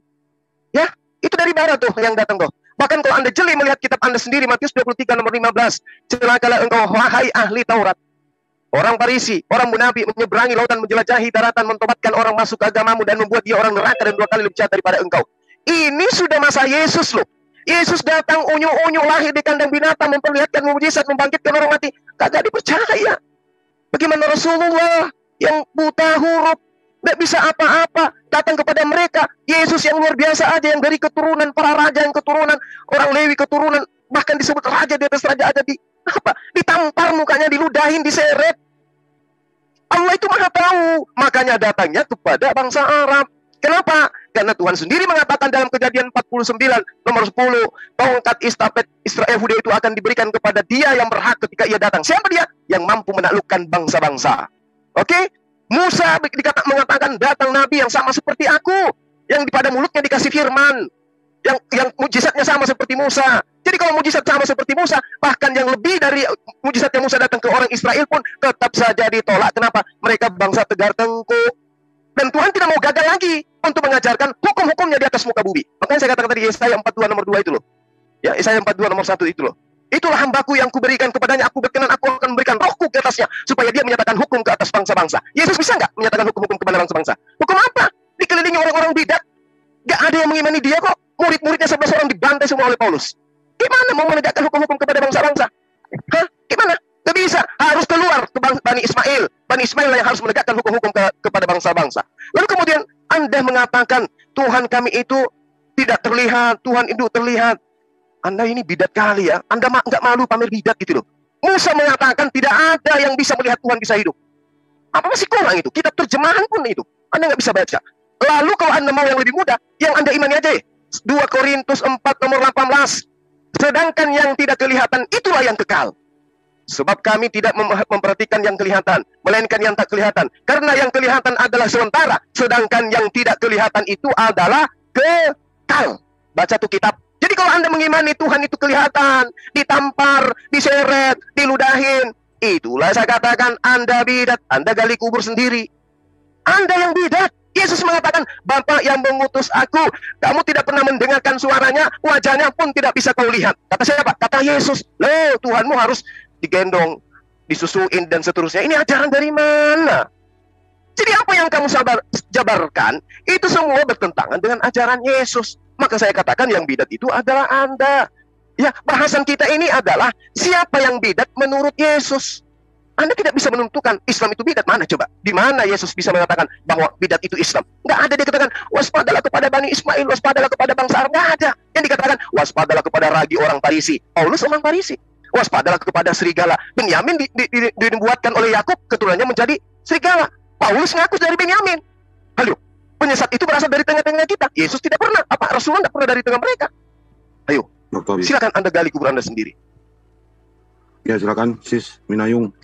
Ya, itu dari barat tuh yang datang tuh. Bahkan kalau Anda jeli melihat kitab Anda sendiri, Matius 23 nomor 15, celakalah engkau wahai ahli Taurat. Orang Farisi, orang munafik menyeberangi lautan, menjelajahi daratan, mentobatkan orang masuk ke agamamu dan membuat dia orang neraka dan 2 kali lebih jahat daripada engkau. Ini sudah masa Yesus loh. Yesus datang unyu-unyu lahir di kandang binatang, memperlihatkan mujizat, membangkitkan orang mati. Kagak dipercaya. Bagaimana Rasulullah yang buta huruf, tidak bisa apa-apa, datang kepada mereka. Yesus yang luar biasa aja, yang dari keturunan para raja, yang keturunan orang Lewi, keturunan bahkan disebut raja di atas raja, ada ditampar mukanya, diludahin, diseret. Allah itu maha tahu, makanya datangnya kepada bangsa Arab. Kenapa? Karena Tuhan sendiri mengatakan dalam Kejadian 49 nomor 10, tongkat estafet Israel Yahudi itu akan diberikan kepada dia yang berhak ketika ia datang. Siapa dia? Yang mampu menaklukkan bangsa-bangsa. Oke? Musa mengatakan datang nabi yang sama seperti aku, yang pada mulutnya dikasih firman, yang mujizatnya sama seperti Musa. Jadi kalau mujizat sama seperti Musa, bahkan yang lebih dari mujizat yang Musa datang ke orang Israel pun tetap saja ditolak. Kenapa? Mereka bangsa tegar tengkuk. Dan Tuhan tidak mau gagal lagi untuk mengajarkan hukum-hukumnya di atas muka bumi. Makanya saya katakan tadi Yesaya 42 nomor 2 itu loh. Ya, Yesaya 42 nomor 1 itu loh. Itulah hambaku yang kuberikan kepadanya, aku berkenan, aku akan memberikan rohku ke atasnya, supaya dia menyatakan hukum ke atas bangsa-bangsa. Yesus bisa nggak menyatakan hukum-hukum kepada bangsa-bangsa? Hukum apa? Dikelilingi orang-orang bidat. Nggak ada yang mengimani dia kok. Murid-muridnya 11 orang dibantai semua oleh Paulus. Gimana mau menegakkan hukum-hukum kepada bangsa-bangsa? Hah? Gimana? Gak bisa. Harus keluar ke Bani Ismail. Bani Ismail yang harus menegakkan hukum-hukum kepada bangsa-bangsa. Lalu kemudian Anda mengatakan Tuhan kami itu tidak terlihat, Tuhan itu terlihat. Anda ini bidat kali ya. Anda nggak malu pamer bidat gitu loh. Musa mengatakan tidak ada yang bisa melihat Tuhan bisa hidup. Apa masih kurang itu? Kitab terjemahan pun itu. Anda nggak bisa baca. Lalu kalau Anda mau yang lebih mudah, yang Anda imani aja ya. 2 Korintus 4 nomor 18. Sedangkan yang tidak kelihatan itulah yang kekal. Sebab kami tidak memperhatikan yang kelihatan, melainkan yang tak kelihatan. Karena yang kelihatan adalah sementara, sedangkan yang tidak kelihatan itu adalah kekal. Baca tuh kitab. Jadi kalau Anda mengimani Tuhan itu kelihatan, ditampar, diseret, diludahin, itulah saya katakan Anda bidat, Anda gali kubur sendiri. Anda yang bidat. Yesus mengatakan, Bapa yang mengutus aku, kamu tidak pernah mendengarkan suaranya, wajahnya pun tidak bisa kau lihat. Kata siapa? Kata Yesus. Loh, Tuhanmu harus digendong, disusuin, dan seterusnya. Ini ajaran dari mana? Jadi apa yang kamu jabarkan, itu semua bertentangan dengan ajaran Yesus. Maka saya katakan yang bidat itu adalah Anda. Ya, bahasan kita ini adalah siapa yang bidat menurut Yesus. Anda tidak bisa menentukan Islam itu bidat. Mana coba? Di mana Yesus bisa mengatakan bahwa bidat itu Islam? Nggak ada. Dia katakan waspadalah kepada Bani Ismail, waspadalah kepada bangsa Arab. Nggak ada. Yang dikatakan waspadalah kepada ragi orang Farisi. Paulus orang Farisi. Waspadalah kepada serigala. Benyamin dibuatkan oleh Yakub, keturunannya menjadi serigala. Paulus ngaku dari Benyamin. Halo, penyesat itu berasal dari tengah-tengah kita. Yesus tidak pernah, Rasulullah tidak pernah dari tengah mereka. Ayo, silakan Anda gali kubur Anda sendiri. Ya silakan Sis Minayung.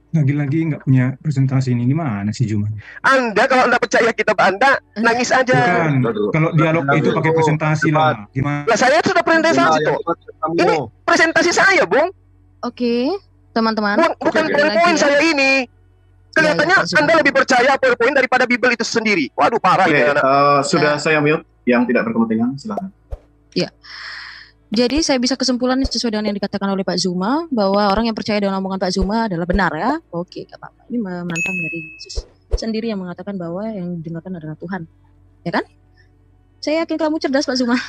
Lagi-lagi nggak punya presentasi ini, gimana sih Juma? Anda kalau Anda percaya kitab Anda, nangis aja. Bukan, kalau dialog itu pakai presentasi lah. Gimana? Lah saya sudah presentasi tuh. Ini presentasi saya, Bung. Oke, teman-teman. Bukan PowerPoint saya ini. Kelihatannya Anda lebih percaya PowerPoint daripada Bible itu sendiri. Waduh, parah ini anak. Sudah saya mute yang tidak berkepentingan, silakan. Ya. Jadi saya bisa kesimpulan sesuai dengan yang dikatakan oleh Pak Zuma bahwa orang yang percaya dengan omongan Pak Zuma adalah benar ya. Oke, gak apa-apa. Ini menantang dari Yesus sendiri yang mengatakan bahwa yang didengarkan adalah Tuhan. Ya kan? Saya yakin kamu cerdas Pak Zuma.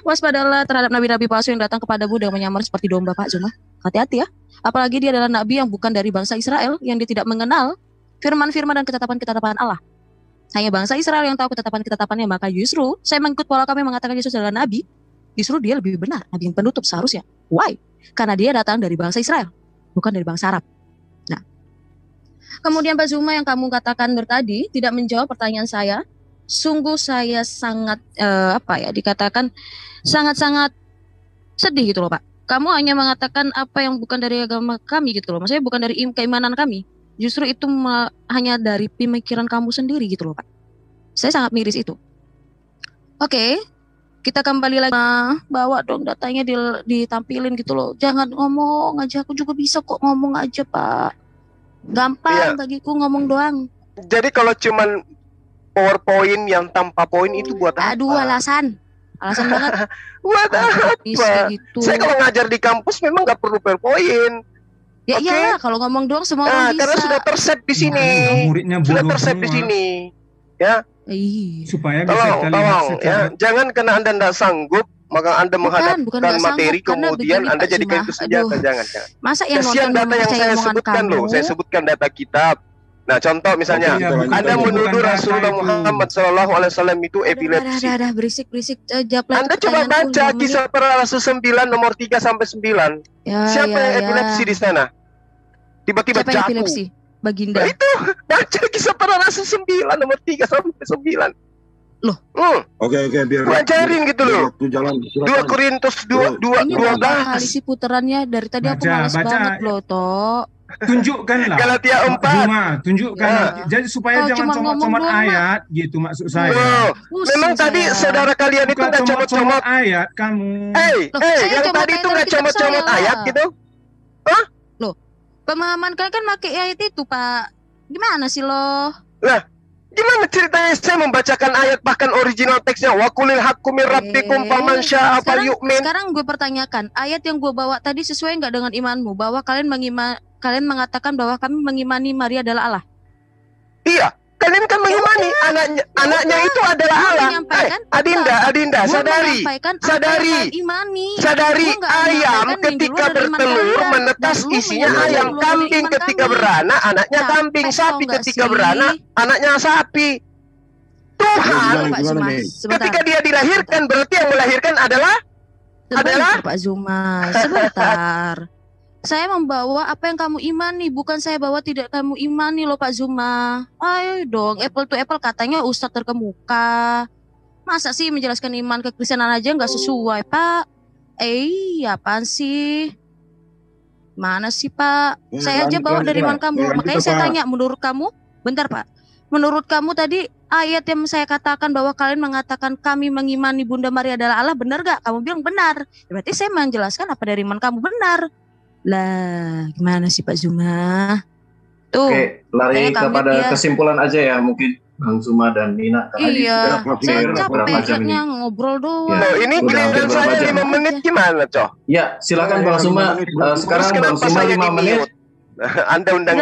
Waspadalah terhadap nabi-nabi palsu yang datang kepadamu dengan menyamar seperti domba Pak Zuma. Hati-hati ya. Apalagi dia adalah nabi yang bukan dari bangsa Israel, yang dia tidak mengenal firman-firman dan ketetapan-ketetapan Allah. Hanya bangsa Israel yang tahu ketetapan-ketetapannya, maka justru saya mengikut pola kami mengatakan Yesus adalah nabi. Justru dia lebih benar, nabi yang penutup seharusnya. Why? Karena dia datang dari bangsa Israel, bukan dari bangsa Arab. Nah, kemudian Pak Zuma yang kamu katakan tadi tidak menjawab pertanyaan saya. Sungguh saya sangat dikatakan sangat-sangat sedih gitu loh Pak. Kamu hanya mengatakan apa yang bukan dari agama kami gitu loh. Maksudnya bukan dari keimanan kami. Justru itu hanya dari pemikiran kamu sendiri gitu loh Pak. Saya sangat miris itu. Oke. Kita kembali lagi, bawa dong datanya ditampilin gitu loh. Jangan ngomong aja, aku juga bisa kok ngomong aja Pak. Gampang bagiku ngomong doang. Jadi kalau cuman PowerPoint yang tanpa poin itu buat apa? Aduh, alasan banget. Buat apa? Gitu. Saya kalau ngajar di kampus memang nggak perlu PowerPoint. Ya iyalah, kalau ngomong doang semua orang bisa. Karena sudah tersep di sini. Sudah tersep di sini. Ya. Supaya bisa tolong ya, jangan karena Anda tidak sanggup maka Anda menghadapkan materi kemudian Anda jadikan itu senjata. Jangan. Masa yang kasihan data yang saya sebutkan loh, saya sebutkan data kitab. Nah contoh misalnya Anda menuduh Rasulullah Muhammad SAW itu epilepsi. Dah berisik. Anda coba baca kisah para Rasul 9 nomor 3 sampai 9. Siapa yang epilepsi di sana? Tiba-tiba jatuh. Baginda. Nah, itu baca kisah para Rasul 9 nomor 3 sampai 9. Loh. Oke, biar ajarin gitu loh. 2 Korintus 12. Ini berapa kali sih puterannya dari tadi aku malas banget loh, Tok. Tunjukkanlah. Galatia 4. Tunjukkan. Jadi supaya jangan comot-comot ayat gitu maksud saya. Memang tadi saudara kalian itu enggak comot-comot ayat kamu. Yang tadi itu enggak comot-comot ayat gitu. Hah? Loh. Pemahaman kalian kan pakai ayat itu, Pak. Gimana sih lo? Lah, gimana ceritanya saya membacakan ayat bahkan original teksnya wa qulil haqqu mir rabbikum faman syaa'a falyu'min. Sekarang gue pertanyakan, ayat yang gue bawa tadi sesuai enggak dengan imanmu bahwa kalian mengatakan bahwa kami mengimani Maria adalah Allah? Iya. Kalian kan mengimani anaknya itu adalah Allah. Adinda, sadari ayam ketika bertelur menetas isinya ayam, kambing ketika beranak anaknya kambing, sapi ketika beranak anaknya sapi. Tuhan ketika dia dilahirkan berarti yang melahirkan adalah Pak Zuma. Sebentar. Saya membawa apa yang kamu imani, bukan saya bawa tidak kamu imani loh Pak Zuma. Ayo dong, apple to apple katanya Ustadz terkemuka. Masa sih menjelaskan iman kekristenan aja nggak sesuai Pak? Apaan sih? Mana sih Pak? Saya aja bawa dari iman kamu. Makanya saya tanya, menurut kamu, bentar Pak. Menurut kamu tadi ayat yang saya katakan bahwa kalian mengatakan kami mengimani Bunda Maria adalah Allah, benar gak? Kamu bilang benar. Berarti saya menjelaskan apa dari iman kamu benar. Lah, gimana sih Pak Zuma? Tuh. Oke, lari kepada kesimpulan aja ya mungkin Bang Zuma dan Nina. Iya, saya capeknya ngobrol doang. Ya, ini giliran saya 5 menit gimana, Coh? Ya, silakan Bang Zuma. Sekarang Bang Zuma 5 menit. Anda undang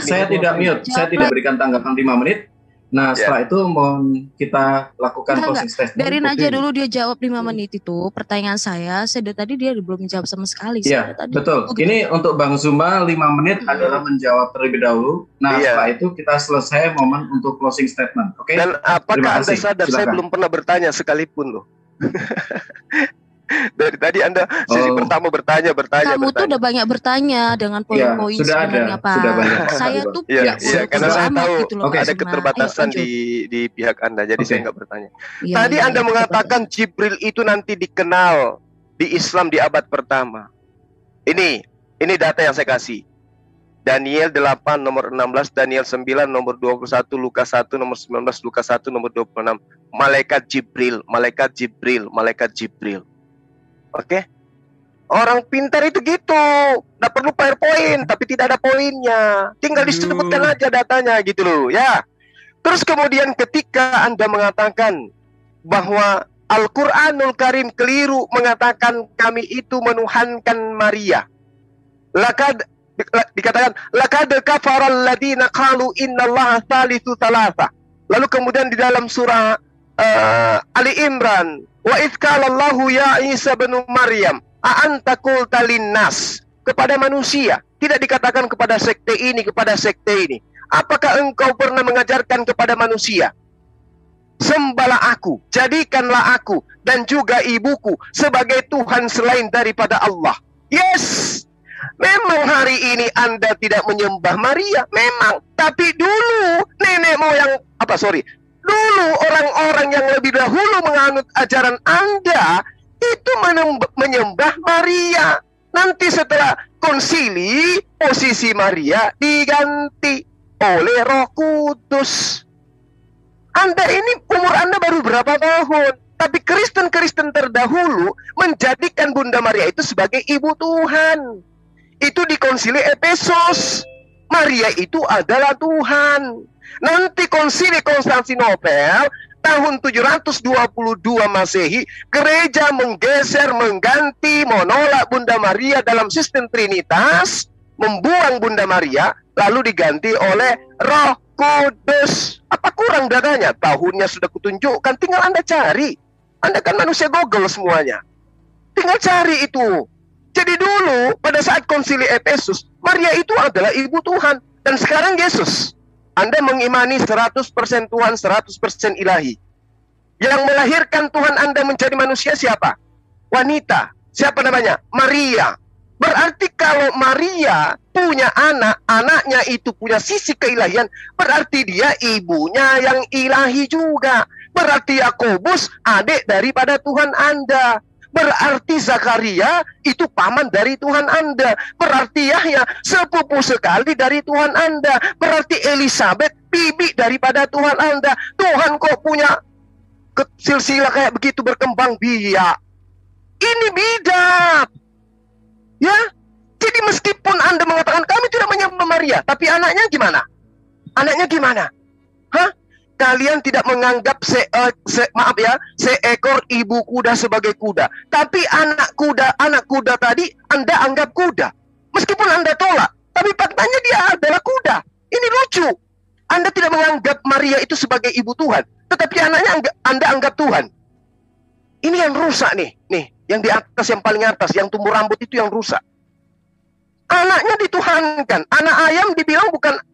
saya tidak mute, saya tidak berikan tanggapan 5 menit. Nah, setelah itu mau kita lakukan closing statement. Biarin aja dulu dia jawab 5 menit itu. Pertanyaan saya tadi dia belum menjawab sama sekali. Iya, betul. Ini untuk Bang Zuma 5 menit adalah menjawab terlebih dahulu. Nah, setelah itu kita selesai momen untuk closing statement. Oke? Dan apakah Anda sadar saya belum pernah bertanya sekalipun loh. Dari tadi Anda sesi pertama bertanya. Kamu tuh udah banyak bertanya dengan poin-poin sebenarnya, Pak. Sudah banyak. Saya tuh karena saya tahu gitu loh, ada keterbatasan di pihak Anda, jadi saya nggak bertanya. Tadi Anda mengatakan Jibril itu nanti dikenal di Islam di abad pertama. Ini data yang saya kasih. Daniel 8 nomor 16, Daniel 9 nomor 21, Lukas 1 nomor 19, Lukas 1 nomor 26. Malaikat Jibril. Oke? Orang pintar itu gitu. Nggak perlu PowerPoint, tapi tidak ada poinnya. Tinggal disebutkan aja datanya gitu loh, ya. Terus kemudian ketika Anda mengatakan bahwa Al-Quranul Karim keliru mengatakan kami itu menuhankan Maria. Dikatakan laqad kafara alladziina qalu innallaha tsalitsu tsalatsa. Lalu kemudian di dalam surah Ali Imran, wa idz qala Allahu ya Isa bin Maryam a anta qulta linnas, kepada manusia, tidak dikatakan kepada sekte ini, apakah engkau pernah mengajarkan kepada manusia, sembahlah aku, jadikanlah aku dan juga ibuku sebagai Tuhan selain daripada Allah. Yes, memang hari ini Anda tidak menyembah Maria, memang. Tapi dulu dulu orang-orang yang lebih dahulu menganut ajaran Anda itu menyembah Maria. Nanti setelah konsili, posisi Maria diganti oleh Roh Kudus. Anda ini umur Anda baru berapa tahun? Tapi Kristen-Kristen terdahulu menjadikan Bunda Maria itu sebagai ibu Tuhan. Itu di konsili Efesus. Maria itu adalah Tuhan. Nanti konsili Konstantinopel tahun 722 Masehi, gereja mengganti, menolak Bunda Maria dalam sistem Trinitas, membuang Bunda Maria, lalu diganti oleh Roh Kudus. Apa kurang datanya? Tahunnya sudah kutunjukkan, tinggal Anda cari. Anda kan manusia Google semuanya. Tinggal cari itu. Jadi dulu pada saat konsili Efesus, Maria itu adalah ibu Tuhan. Dan sekarang Yesus. Anda mengimani 100% Tuhan, 100% ilahi. Yang melahirkan Tuhan Anda menjadi manusia siapa? Wanita. Siapa namanya? Maria. Berarti kalau Maria punya anak, anaknya itu punya sisi keilahian, berarti dia ibunya yang ilahi juga. Berarti Yakobus adik daripada Tuhan Anda. Berarti Zakaria itu paman dari Tuhan Anda. Berarti Yahya sepupu sekali dari Tuhan Anda. Berarti Elizabeth bibi daripada Tuhan Anda. Tuhan kok punya silsilah kayak begitu berkembang biak. Ini bidat. Ya, jadi meskipun Anda mengatakan kami tidak menyembah Maria, tapi anaknya gimana? Anaknya gimana? Hah? Kalian tidak menganggap seekor ibu kuda sebagai kuda, tapi anak kuda tadi Anda anggap kuda. Meskipun Anda tolak, tapi faktanya dia adalah kuda. Ini lucu. Anda tidak menganggap Maria itu sebagai ibu Tuhan, tetapi anaknya Anda anggap Tuhan. Ini yang rusak nih, yang di atas, yang paling atas, yang tumbuh rambut itu yang rusak. Anaknya dituhankan. Anak ayam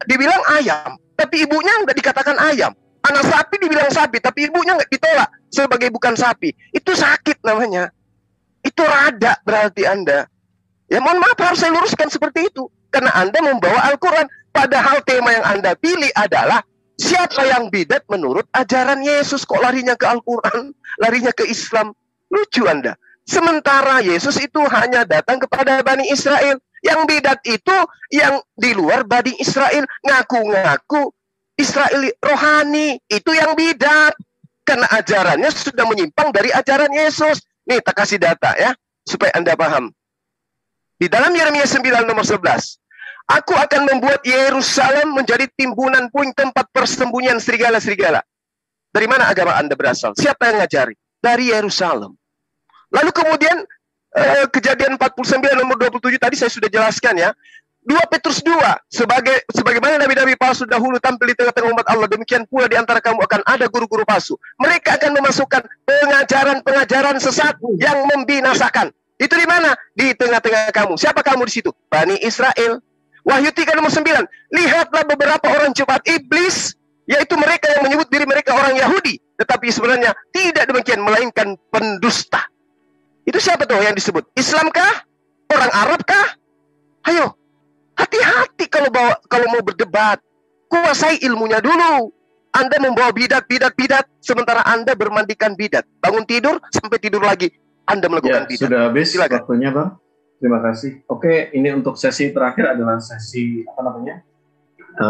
dibilang ayam, tapi ibunya nggak dikatakan ayam. Anak sapi dibilang sapi, tapi ibunya nggak ditolak sebagai bukan sapi. Itu sakit namanya. Itu rada berarti Anda. Ya mohon maaf, harus saya luruskan seperti itu. Karena Anda membawa Al-Quran. Padahal tema yang Anda pilih adalah siapa yang bidat menurut ajaran Yesus. Kok larinya ke Al-Quran, larinya ke Islam. Lucu Anda. Sementara Yesus itu hanya datang kepada Bani Israel. Yang bidat itu yang di luar Bani Israel. Ngaku-ngaku Israel rohani, itu yang bidat. Karena ajarannya sudah menyimpang dari ajaran Yesus. Nih, tak kasih data ya, supaya Anda paham. Di dalam Yeremia 9 nomor 11, aku akan membuat Yerusalem menjadi timbunan puing, tempat persembunyian serigala-serigala. Dari mana agama Anda berasal? Siapa yang ngajari? Dari Yerusalem. Lalu kemudian Kejadian 49 nomor 27 tadi saya sudah jelaskan ya. 2 Petrus 2, sebagaimana nabi-nabi palsu dahulu tampil di tengah-tengah umat Allah, demikian pula di antara kamu akan ada guru-guru palsu. Mereka akan memasukkan pengajaran-pengajaran sesat yang membinasakan. Itu di mana? Di tengah-tengah kamu. Siapa kamu di situ? Bani Israel. Wahyu 3 nomor 9, lihatlah beberapa orang cepat iblis, yaitu mereka yang menyebut diri mereka orang Yahudi, tetapi sebenarnya tidak demikian, melainkan pendusta. Itu siapa tuh yang disebut? Islam kah? Orang Arab kah? Ayo, hati-hati kalau mau berdebat. Kuasai ilmunya dulu. Anda membawa bidat, sementara Anda bermandikan bidat. Bangun tidur, sampai tidur lagi. Anda melakukan bidat. Sudah habis. Silakan. Waktunya, Bang. Terima kasih. Oke, ini untuk sesi terakhir adalah sesi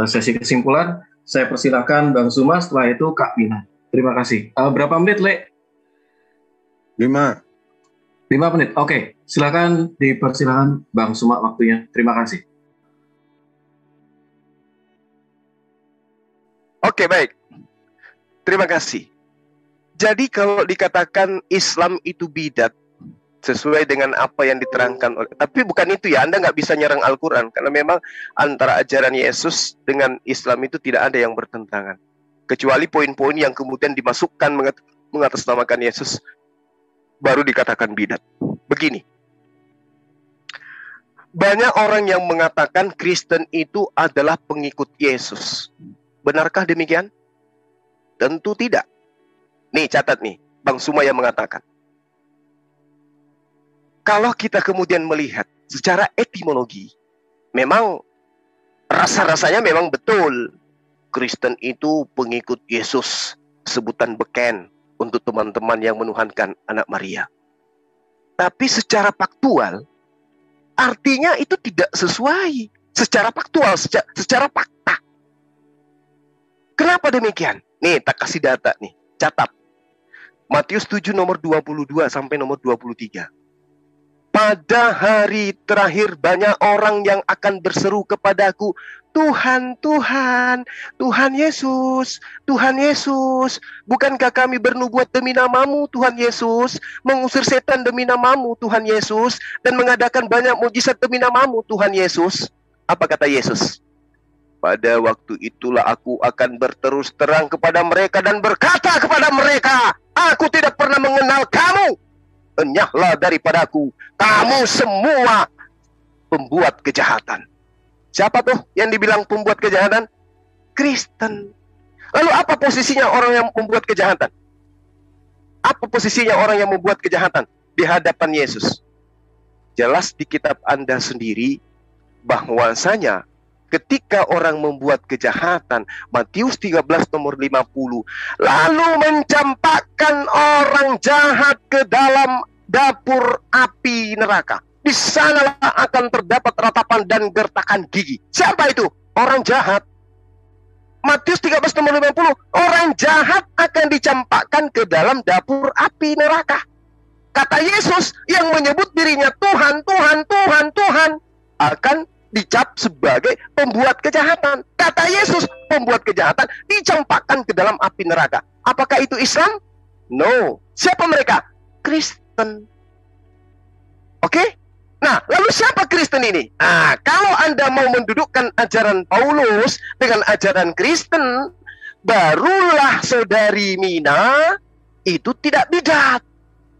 sesi kesimpulan. Saya persilakan Bang Suma, setelah itu Kak Bina. Terima kasih. Berapa menit, Le? 5 menit. Oke, silakan dipersilakan Bang Suma waktunya. Terima kasih. Oke, baik. Terima kasih. Jadi kalau dikatakan Islam itu bidat, sesuai dengan apa yang diterangkan oleh, tapi bukan itu ya, Anda nggak bisa nyerang Al-Quran, karena memang antara ajaran Yesus dengan Islam itu tidak ada yang bertentangan, kecuali poin-poin yang kemudian dimasukkan mengatasnamakan Yesus, baru dikatakan bidat. Begini, banyak orang yang mengatakan Kristen itu adalah pengikut Yesus. Benarkah demikian? Tentu tidak. Nih, catat nih, Bang Suma yang mengatakan. Kalau kita kemudian melihat secara etimologi, memang rasa-rasanya memang betul Kristen itu pengikut Yesus, sebutan beken untuk teman-teman yang menuhankan anak Maria. Tapi secara faktual, artinya itu tidak sesuai. Secara faktual, secara fakta. Kenapa demikian? Nih, tak kasih data nih, catat. Matius 7 nomor 22 sampai nomor 23. Pada hari terakhir banyak orang yang akan berseru kepadaku, Tuhan, Tuhan, Tuhan Yesus, Tuhan Yesus, bukankah kami bernubuat demi namamu, Tuhan Yesus, mengusir setan demi namamu, Tuhan Yesus, dan mengadakan banyak mujizat demi namamu, Tuhan Yesus. Apa kata Yesus? Pada waktu itulah aku akan berterus terang kepada mereka dan berkata kepada mereka, aku tidak pernah mengenal kamu. Enyahlah daripadaku, kamu semua pembuat kejahatan. Siapa tuh yang dibilang pembuat kejahatan? Kristen. Lalu apa posisinya orang yang membuat kejahatan? Apa posisinya orang yang membuat kejahatan di hadapan Yesus? Jelas di kitab Anda sendiri bahwasanya ketika orang membuat kejahatan, Matius 13 nomor 50, lalu mencampakkan orang jahat ke dalam dapur api neraka. Di sanalah akan terdapat ratapan dan gertakan gigi. Siapa itu? Orang jahat. Matius 13 nomor 50, orang jahat akan dicampakkan ke dalam dapur api neraka. Kata Yesus yang menyebut dirinya Tuhan, Tuhan, Tuhan, Tuhan, akan dicap sebagai pembuat kejahatan. Kata Yesus, pembuat kejahatan dicampakkan ke dalam api neraka. Apakah itu Islam? No. Siapa mereka? Kristen. Oke? Nah, lalu siapa Kristen ini? Nah, kalau Anda mau mendudukkan ajaran Paulus dengan ajaran Kristen, barulah saudari Mina itu tidak bidat.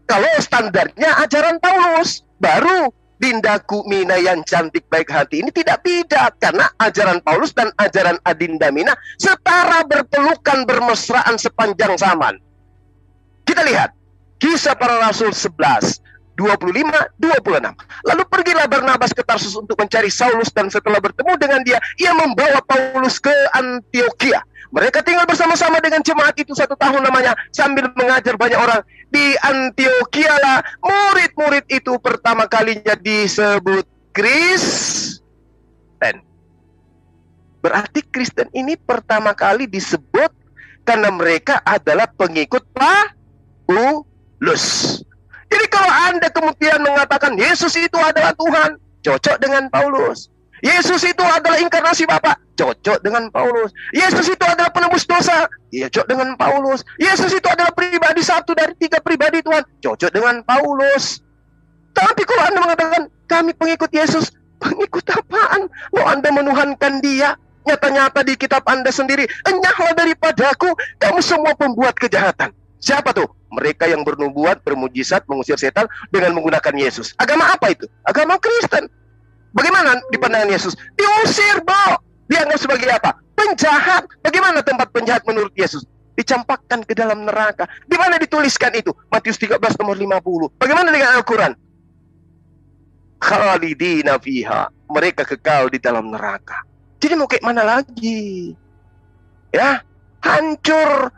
Kalau standarnya ajaran Paulus, baru Dindaku Mina yang cantik baik hati ini tidak bidat, karena ajaran Paulus dan ajaran Adinda Mina setara, berpelukan, bermesraan sepanjang zaman. Kita lihat Kisah Para Rasul 11 25-26. Lalu pergilah Barnabas ke Tarsus untuk mencari Saulus, dan setelah bertemu dengan dia, ia membawa Paulus ke Antiokhia. Mereka tinggal bersama-sama dengan jemaat itu 1 tahun namanya, sambil mengajar banyak orang. Di Antiokhia lah murid-murid itu pertama kalinya disebut Kristen. Berarti Kristen ini pertama kali disebut karena mereka adalah pengikut Paulus. Jadi kalau Anda kemudian mengatakan Yesus itu adalah Tuhan, cocok dengan Paulus. Yesus itu adalah inkarnasi Bapa, cocok dengan Paulus. Yesus itu adalah penebus dosa, ya cocok dengan Paulus. Yesus itu adalah pribadi satu dari 3 pribadi Tuhan, cocok dengan Paulus. Tapi kalau Anda mengatakan kami pengikut Yesus, pengikut apaan? Lo Anda menuhankan dia. Nyata-nyata di kitab Anda sendiri, enyahlah daripadaku, kamu semua pembuat kejahatan. Siapa tuh? Mereka yang bernubuat, bermujizat, mengusir setan dengan menggunakan Yesus. Agama apa itu? Agama Kristen. Bagaimana di pandangan Yesus? Diusir, Bo. Dianggap sebagai apa? Penjahat. Bagaimana tempat penjahat menurut Yesus? dicampakkan ke dalam neraka. Di mana dituliskan itu? Matius 13 nomor 50. Bagaimana dengan Al-Quran? Khalidina fiha, mereka kekal di dalam neraka. Jadi mau kayak mana lagi? Ya, hancur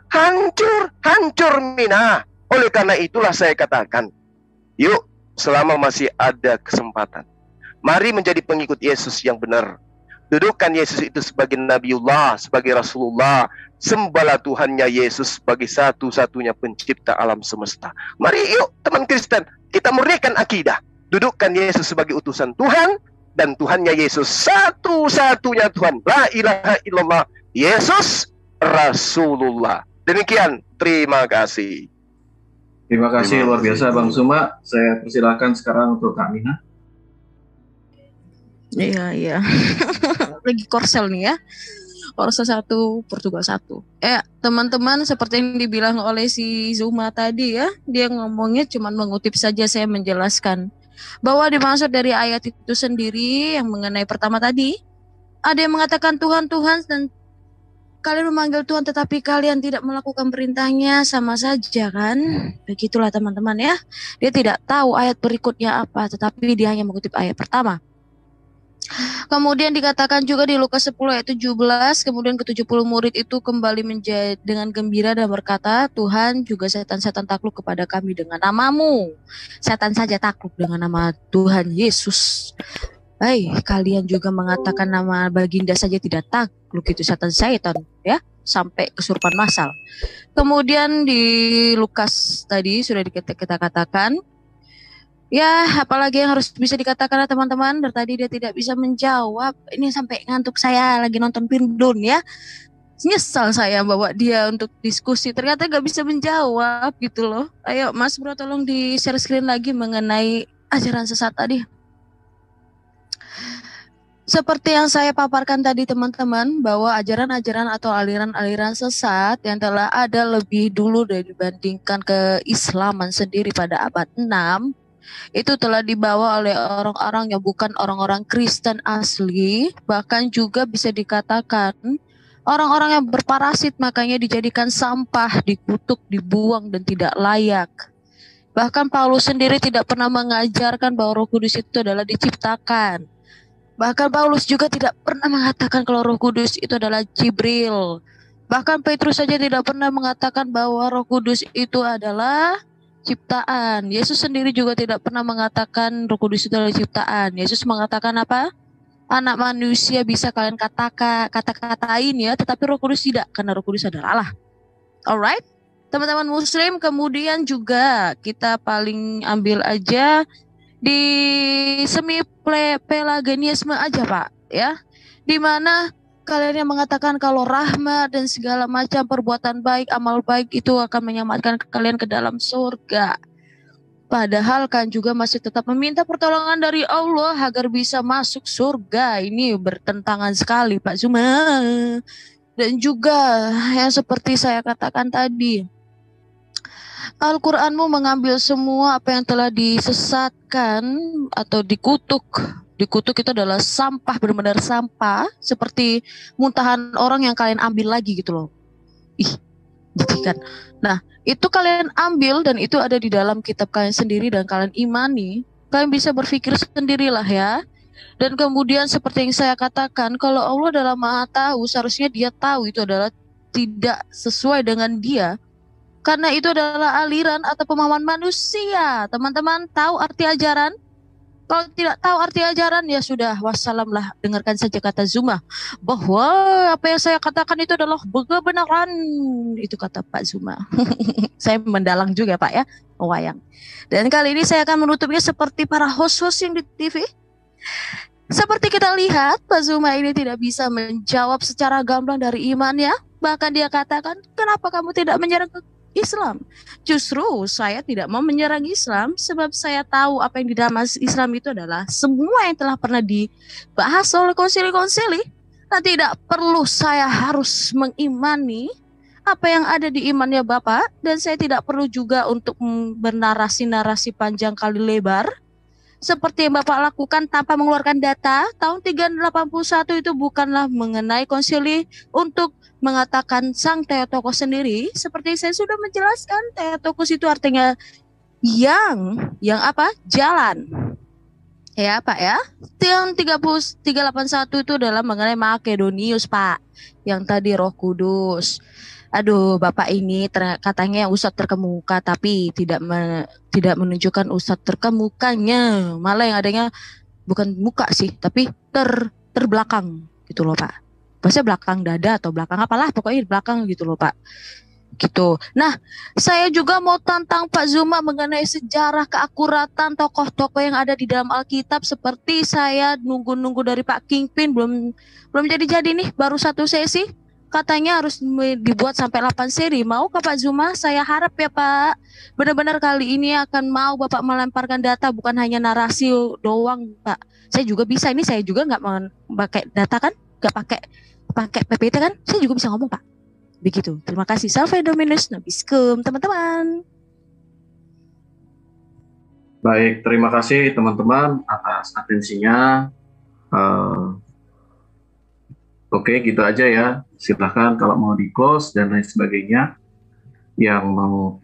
mina. Oleh karena itulah saya katakan, yuk selama masih ada kesempatan, mari menjadi pengikut Yesus yang benar. Dudukkan Yesus itu sebagai Nabiullah, sebagai Rasulullah. Sembahlah Tuhannya Yesus sebagai satu-satunya pencipta alam semesta. Mari yuk teman Kristen, kita murnikan akidah. Dudukkan Yesus sebagai utusan Tuhan, dan Tuhannya Yesus satu-satunya Tuhan. La ilaha illallah, Yesus Rasulullah. Demikian, terima kasih. Terima kasih luar biasa Bang Suma. Saya persilahkan sekarang untuk Kak Mina. Iya. Lagi korsel nih ya. Korsel 1, Portugal 1. Teman-teman, seperti yang dibilang oleh si Zuma tadi ya, dia ngomongnya cuma mengutip saja, saya menjelaskan bahwa dimaksud dari ayat itu sendiri yang mengenai pertama tadi, ada yang mengatakan Tuhan, Tuhan, dan kalian memanggil Tuhan tetapi kalian tidak melakukan perintahnya, sama saja kan? Begitulah teman-teman ya. Dia tidak tahu ayat berikutnya apa, tetapi dia hanya mengutip ayat pertama. Kemudian dikatakan juga di Lukas 10 ayat 17, kemudian ke-70 murid itu kembali dengan gembira dan berkata, Tuhan, juga setan-setan takluk kepada kami dengan namamu. Setan saja takluk dengan nama Tuhan Yesus. Kalian juga mengatakan nama baginda saja tidak takluk, itu setan-setan ya, sampai kesurupan massal. Kemudian di Lukas tadi sudah kita katakan, ya, apalagi yang harus bisa dikatakan teman-teman. Dari tadi dia tidak bisa menjawab. Ini sampai ngantuk, saya lagi nonton Pindun ya. Nyesal saya bawa dia untuk diskusi. Ternyata gak bisa menjawab gitu loh. Ayo Mas Bro, tolong di share screen lagi mengenai ajaran sesat tadi. Seperti yang saya paparkan tadi teman-teman, bahwa ajaran-ajaran atau aliran-aliran sesat yang telah ada lebih dulu dibandingkan keislaman sendiri pada abad 6, itu telah dibawa oleh orang-orang yang bukan orang-orang Kristen asli, bahkan juga bisa dikatakan orang-orang yang berparasit, makanya dijadikan sampah, dikutuk, dibuang dan tidak layak. Bahkan Paulus sendiri tidak pernah mengajarkan bahwa Roh Kudus itu adalah diciptakan. Bahkan Paulus juga tidak pernah mengatakan kalau Roh Kudus itu adalah Jibril. Bahkan Petrus saja tidak pernah mengatakan bahwa Roh Kudus itu adalah ciptaan. Yesus sendiri juga tidak pernah mengatakan Roh Kudus itu adalah ciptaan. Yesus mengatakan apa? Anak manusia bisa kalian kata-katain ya, tetapi Roh Kudus tidak, karena Roh Kudus adalah Allah. Alright, teman-teman Muslim. Kemudian juga kita paling ambil aja di semi pelagianisme aja Pak ya, di mana kalian yang mengatakan kalau rahmat dan segala macam perbuatan baik, amal baik itu akan menyelamatkan kalian ke dalam surga. Padahal kan juga masih tetap meminta pertolongan dari Allah agar bisa masuk surga. Ini bertentangan sekali Pak Zuma. Dan juga yang seperti saya katakan tadi, Al-Quranmu mengambil semua apa yang telah disesatkan atau dikutuk. Dikutuk itu adalah sampah, benar-benar sampah, seperti muntahan orang yang kalian ambil lagi gitu loh. Gitu kan. Nah, itu kalian ambil dan itu ada di dalam kitab kalian sendiri dan kalian imani. Kalian bisa berpikir sendirilah ya. Dan kemudian seperti yang saya katakan, kalau Allah adalah Maha Tahu, seharusnya Dia tahu itu adalah tidak sesuai dengan Dia. Karena itu adalah aliran atau pemahaman manusia. Teman-teman tahu arti ajaran? Kalau tidak tahu arti ajaran, ya sudah, wassalam lah. Dengarkan saja kata Zuma, bahwa apa yang saya katakan itu adalah kebenaran. Itu kata Pak Zuma. Saya mendalang juga Pak ya, wayang. Dan kali ini saya akan menutupnya seperti para host-host yang di TV. Seperti kita lihat, Pak Zuma ini tidak bisa menjawab secara gamblang dari imannya. Bahkan dia katakan, kenapa kamu tidak menyerang Islam? Justru saya tidak mau menyerang Islam sebab saya tahu apa yang di dalam Islam itu adalah semua yang telah pernah dibahas oleh konsili-konsili, dan tidak perlu saya harus mengimani apa yang ada di imannya Bapak, dan saya tidak perlu juga untuk bernarasi-narasi panjang kali lebar seperti yang Bapak lakukan tanpa mengeluarkan data tahun 381 itu bukanlah mengenai konsili untuk mengatakan sang Theotokos sendiri. Seperti saya sudah menjelaskan, Theotokos itu artinya yang apa? Jalan. Ya Pak ya. Yang 381 itu adalah mengenai Makedonius Pak. Yang tadi Roh Kudus. Aduh, Bapak ini katanya ustadz terkemuka, tapi tidak menunjukkan ustadz terkemukanya. Malah yang adanya bukan muka sih, tapi terbelakang gitu loh Pak. Maksudnya belakang dada atau belakang apalah, pokoknya di belakang gitu loh Pak. Gitu. Nah, saya juga mau tantang Pak Zuma mengenai sejarah keakuratan tokoh-tokoh yang ada di dalam Alkitab. Seperti saya nunggu-nunggu dari Pak Kingpin belum jadi nih, baru 1 sesi. Katanya harus dibuat sampai 8 seri. Mau ke Pak Zuma? Saya harap ya Pak, benar-benar kali ini akan mau Bapak melemparkan data, bukan hanya narasi doang Pak. Saya juga bisa, ini saya juga nggak pakai data kan, nggak pakai PPT kan, saya juga bisa ngomong Pak. Begitu. Terima kasih. Salve Dominus Nobiscum, teman-teman. Baik, terima kasih teman-teman atas atensinya. Oke, gitu aja ya. Silahkan kalau mau di close dan lain sebagainya. Yang mau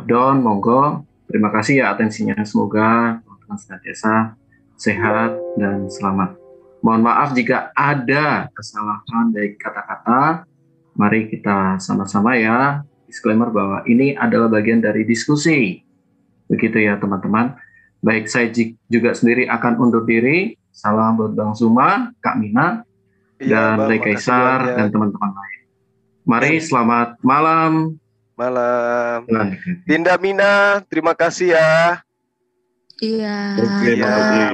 down, monggo. Terima kasih ya atensinya. Semoga teman-teman senantiasa sehat dan selamat. Mohon maaf jika ada kesalahan dari kata-kata. Mari kita sama-sama ya, disclaimer bahwa ini adalah bagian dari diskusi. Begitu ya teman-teman. Baik, saya juga sendiri akan undur diri. Salam buat Bang Zuma, Kak Mina, dan Ray Kaisar, dan teman-teman lain. Mari, selamat malam. Malam. Dinda Mina, terima kasih ya. Iya.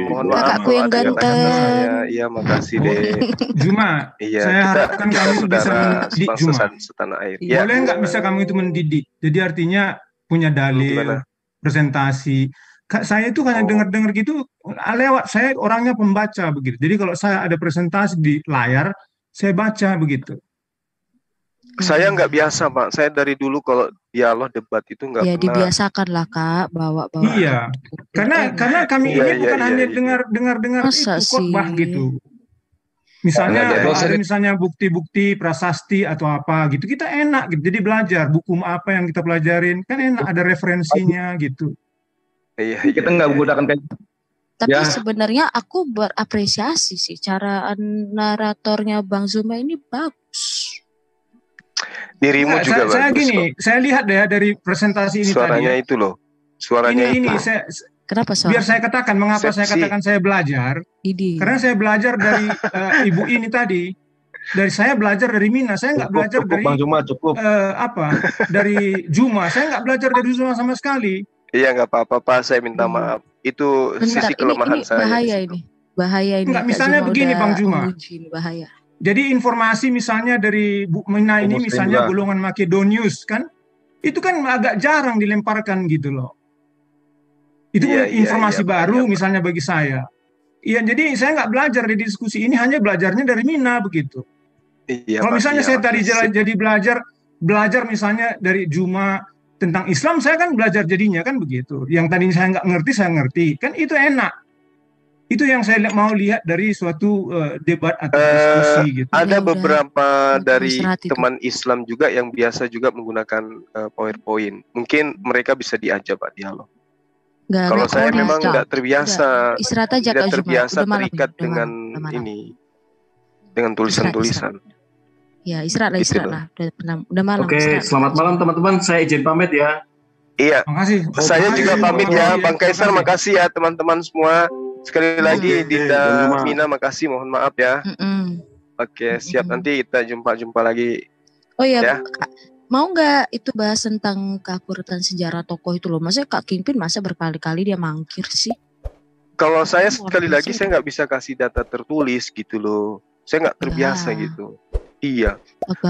Mohon maaf kakakku yang ganteng. Iya, makasih deh. Juma, saya harapkan kamu itu bisa mendidik Juma. Setanah air. Boleh nggak bisa kamu itu mendidik? Jadi artinya punya dalil, presentasi. Saya itu hanya dengar-dengar gitu lewat. Saya orangnya pembaca begitu. Jadi kalau saya ada presentasi di layar, saya baca begitu. Saya nggak biasa Pak. Saya dari dulu kalau dialog debat itu nggak pernah. Ya dibiasakan lah Kak, bawa. Iya. Karena kami ini bukan hanya dengar itu khotbah gitu. Misalnya ada misalnya bukti-bukti prasasti atau apa gitu, kita enak gitu. Jadi belajar buku apa yang kita pelajarin kan enak, ada referensinya gitu. Iya. Kita nggak menggunakan kayak. Tapi sebenarnya aku berapresiasi sih cara naratornya Bang Zuma ini bagus. Dirimu juga saya bagus. Saya lihat deh dari presentasi ini suaranya tadi. Itu loh. Suaranya ini itu. Kenapa suara? Biar saya katakan mengapa saya katakan saya belajar. Karena saya belajar dari ibu ini tadi. Dari saya belajar dari Mina. Saya nggak belajar dari Bang Zuma, dari Zuma. Saya nggak belajar dari Zuma sama sekali. Iya, nggak apa-apa Pak. Saya minta maaf. Itu sisi kelemahan saya. Bahaya ini. Enggak, misalnya begini Bang Zuma. Bahaya. Jadi informasi misalnya dari Bu Mina ini misalnya golongan Makedonius kan, itu kan agak jarang dilemparkan gitu loh. Itu informasi baru misalnya bagi saya. Iya, jadi saya nggak belajar di diskusi ini, hanya belajarnya dari Mina begitu. Kalau misalnya saya tadi jadi belajar misalnya dari Juma tentang Islam, saya kan belajar jadinya kan begitu. Yang tadinya saya nggak ngerti, saya ngerti. Kan itu enak. Itu yang saya mau lihat dari suatu debat atau diskusi gitu. Ada beberapa dari teman Islam juga yang biasa juga menggunakan PowerPoint. Mungkin mereka bisa diajak Pak dialog. Kalau saya memang nggak terbiasa, tidak terbiasa terikat dengan ini, dengan tulisan-tulisan. Ya istirahat lah. Udah malam. Oke, selamat malam teman-teman. Saya izin pamit ya. Iya. Makasih. Saya juga pamit ya, Bang Kaisar. Makasih ya teman-teman semua. Sekali lagi Dinda Mina, makasih, mohon maaf ya. Oke, siap, nanti kita jumpa lagi. Oh iya, ya. Mau nggak itu bahas tentang keakuratan sejarah tokoh itu loh? Maksudnya Kak Kingpin masa berkali-kali dia mangkir sih? Kalau saya sekali lagi saya nggak bisa kasih data tertulis gitu loh. Saya nggak terbiasa gitu. Iya.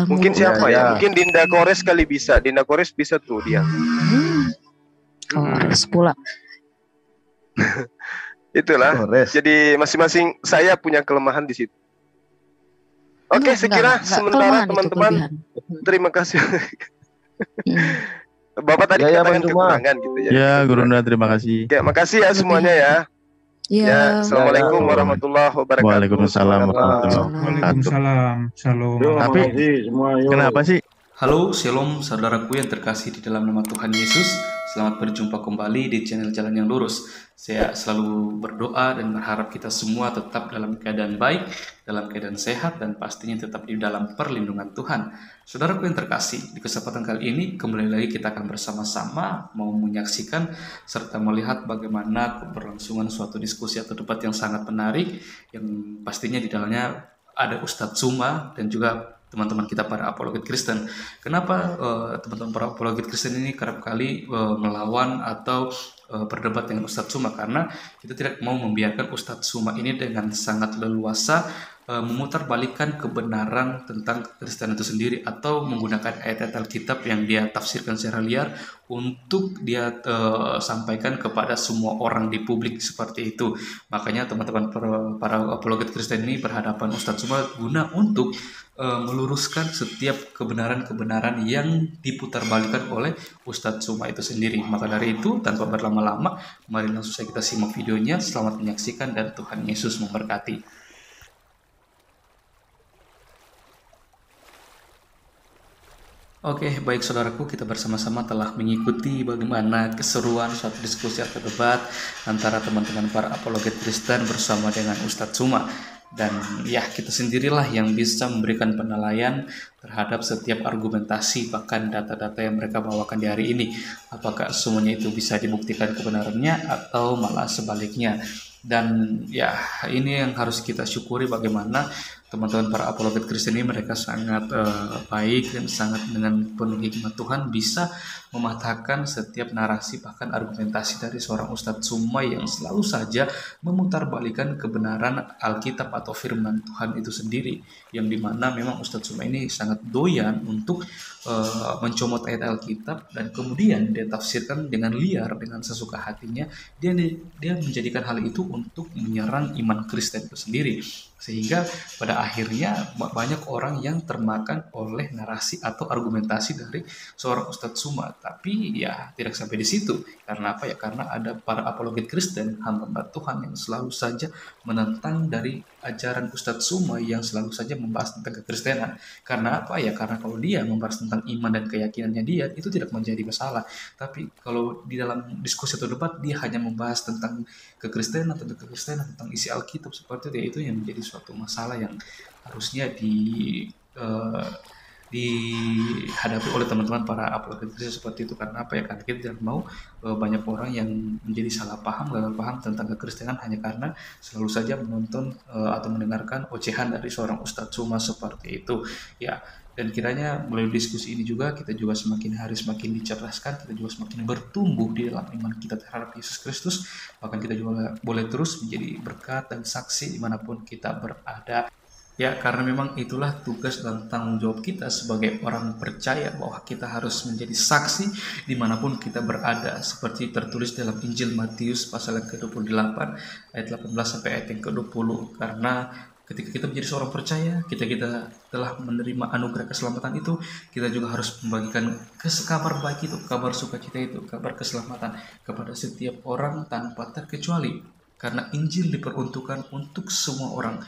Mungkin siapa ya? Mungkin Dinda Kores kali bisa. Dinda Kores bisa tuh dia. Kores pula. Itulah. Jadi masing-masing saya punya kelemahan di situ. Oke, sekira sementara teman-teman. Terima kasih. Bapak tadi katakan kekurangan gitu ya. Ya, Guru Nda, terima kasih. Ya, makasih ya semuanya ya. Ya, assalamualaikum warahmatullahi wabarakatuh. Waalaikumsalam Semangat, Pak. warahmatullahi wabarakatuh. Waalaikumsalam. Shalom. Tapi kenapa sih? Halo, shalom saudaraku yang terkasih di dalam nama Tuhan Yesus. Selamat berjumpa kembali di channel Jalan yang Lurus. Saya selalu berdoa dan berharap kita semua tetap dalam keadaan baik, dalam keadaan sehat, dan pastinya tetap di dalam perlindungan Tuhan. Saudaraku yang terkasih, di kesempatan kali ini kembali lagi kita akan bersama-sama mau menyaksikan serta melihat bagaimana keberlangsungan suatu diskusi atau debat yang sangat menarik, yang pastinya di dalamnya ada Ustadz Suma dan juga teman-teman kita para apologet Kristen. Kenapa teman-teman para apologet Kristen ini kerap kali melawan atau berdebat dengan Ustadz Suma? Karena kita tidak mau membiarkan Ustadz Suma ini dengan sangat leluasa memutarbalikkan kebenaran tentang Kristen itu sendiri, atau menggunakan ayat-ayat Alkitab yang dia tafsirkan secara liar untuk dia sampaikan kepada semua orang di publik seperti itu. Makanya teman-teman para apologet Kristen ini berhadapan Ustadz Suma guna untuk meluruskan setiap kebenaran-kebenaran yang diputarbalikkan oleh Ustadz Suma itu sendiri. Maka dari itu, tanpa berlama-lama, mari langsung saja kita simak videonya. Selamat menyaksikan dan Tuhan Yesus memberkati. Oke, baik saudaraku, kita bersama-sama telah mengikuti bagaimana keseruan suatu diskusi atau debat antara teman-teman para apologet Kristen bersama dengan Ustadz Suma. Dan ya, kita sendirilah yang bisa memberikan penilaian terhadap setiap argumentasi, bahkan data-data yang mereka bawakan di hari ini. Apakah semuanya itu bisa dibuktikan kebenarannya atau malah sebaliknya. Dan ya, ini yang harus kita syukuri, bagaimana teman-teman para apologet Kristen ini mereka sangat baik dan sangat dengan penuh hikmat Tuhan bisa mematahkan setiap narasi bahkan argumentasi dari seorang Ustadz Suma yang selalu saja memutarbalikan kebenaran Alkitab atau firman Tuhan itu sendiri, yang dimana memang Ustadz Suma ini sangat doyan untuk mencomot ayat Alkitab dan kemudian dia tafsirkan dengan liar, dengan sesuka hatinya. Dia menjadikan hal itu untuk menyerang iman Kristen itu sendiri, sehingga pada akhirnya banyak orang yang termakan oleh narasi atau argumentasi dari seorang Ustadz Suma. Tapi ya tidak sampai di situ. Karena apa ya? Karena ada para apologet Kristen, hamba Tuhan, yang selalu saja menentang dari ajaran Ustadz Suma yang selalu saja membahas tentang kekristenan. Karena apa ya? Karena kalau dia membahas tentang iman dan keyakinannya dia, itu tidak menjadi masalah. Tapi kalau di dalam diskusi atau debat dia hanya membahas tentang kekristenan, tentang isi Alkitab seperti itu yang menjadi suatu masalah yang harusnya dihadapi oleh teman-teman para apologet Kristen seperti itu. Karena apa ya? Karena kita tidak mau banyak orang yang menjadi salah paham, gagal paham tentang kekristenan hanya karena selalu saja menonton atau mendengarkan ocehan dari seorang Ustadz Suma seperti itu. Ya, dan kiranya melalui diskusi ini juga kita juga semakin hari semakin dicerdaskan, kita juga semakin bertumbuh di dalam iman kita terhadap Yesus Kristus. Bahkan kita juga boleh terus menjadi berkat dan saksi dimanapun kita berada. Ya, karena memang itulah tugas dan tanggung jawab kita sebagai orang percaya, bahwa kita harus menjadi saksi dimanapun kita berada. Seperti tertulis dalam Injil Matius pasal yang ke-28 ayat 18 sampai ayat yang ke-20. Karena ketika kita menjadi seorang percaya, kita telah menerima anugerah keselamatan itu, kita juga harus membagikan kabar baik itu, kabar sukacita itu, kabar keselamatan kepada setiap orang tanpa terkecuali. Karena Injil diperuntukkan untuk semua orang.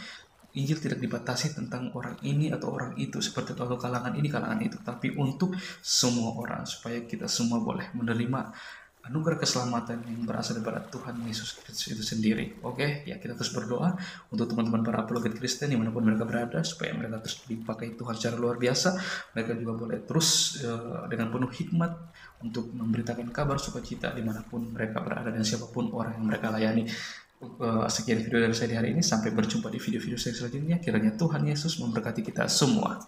Injil tidak dibatasi tentang orang ini atau orang itu, seperti atau kalangan ini, kalangan itu, tapi untuk semua orang, supaya kita semua boleh menerima anugerah keselamatan yang berasal dari Tuhan Yesus Kristus itu sendiri. Oke, ya, kita terus berdoa untuk teman-teman para apologet Kristen dimanapun mereka berada, supaya mereka terus dipakai Tuhan secara luar biasa. Mereka juga boleh terus dengan penuh hikmat untuk memberitakan kabar sukacita dimanapun mereka berada dan siapapun orang yang mereka layani. Sekian video dari saya di hari ini. Sampai berjumpa di video-video saya selanjutnya. Kiranya Tuhan Yesus memberkati kita semua.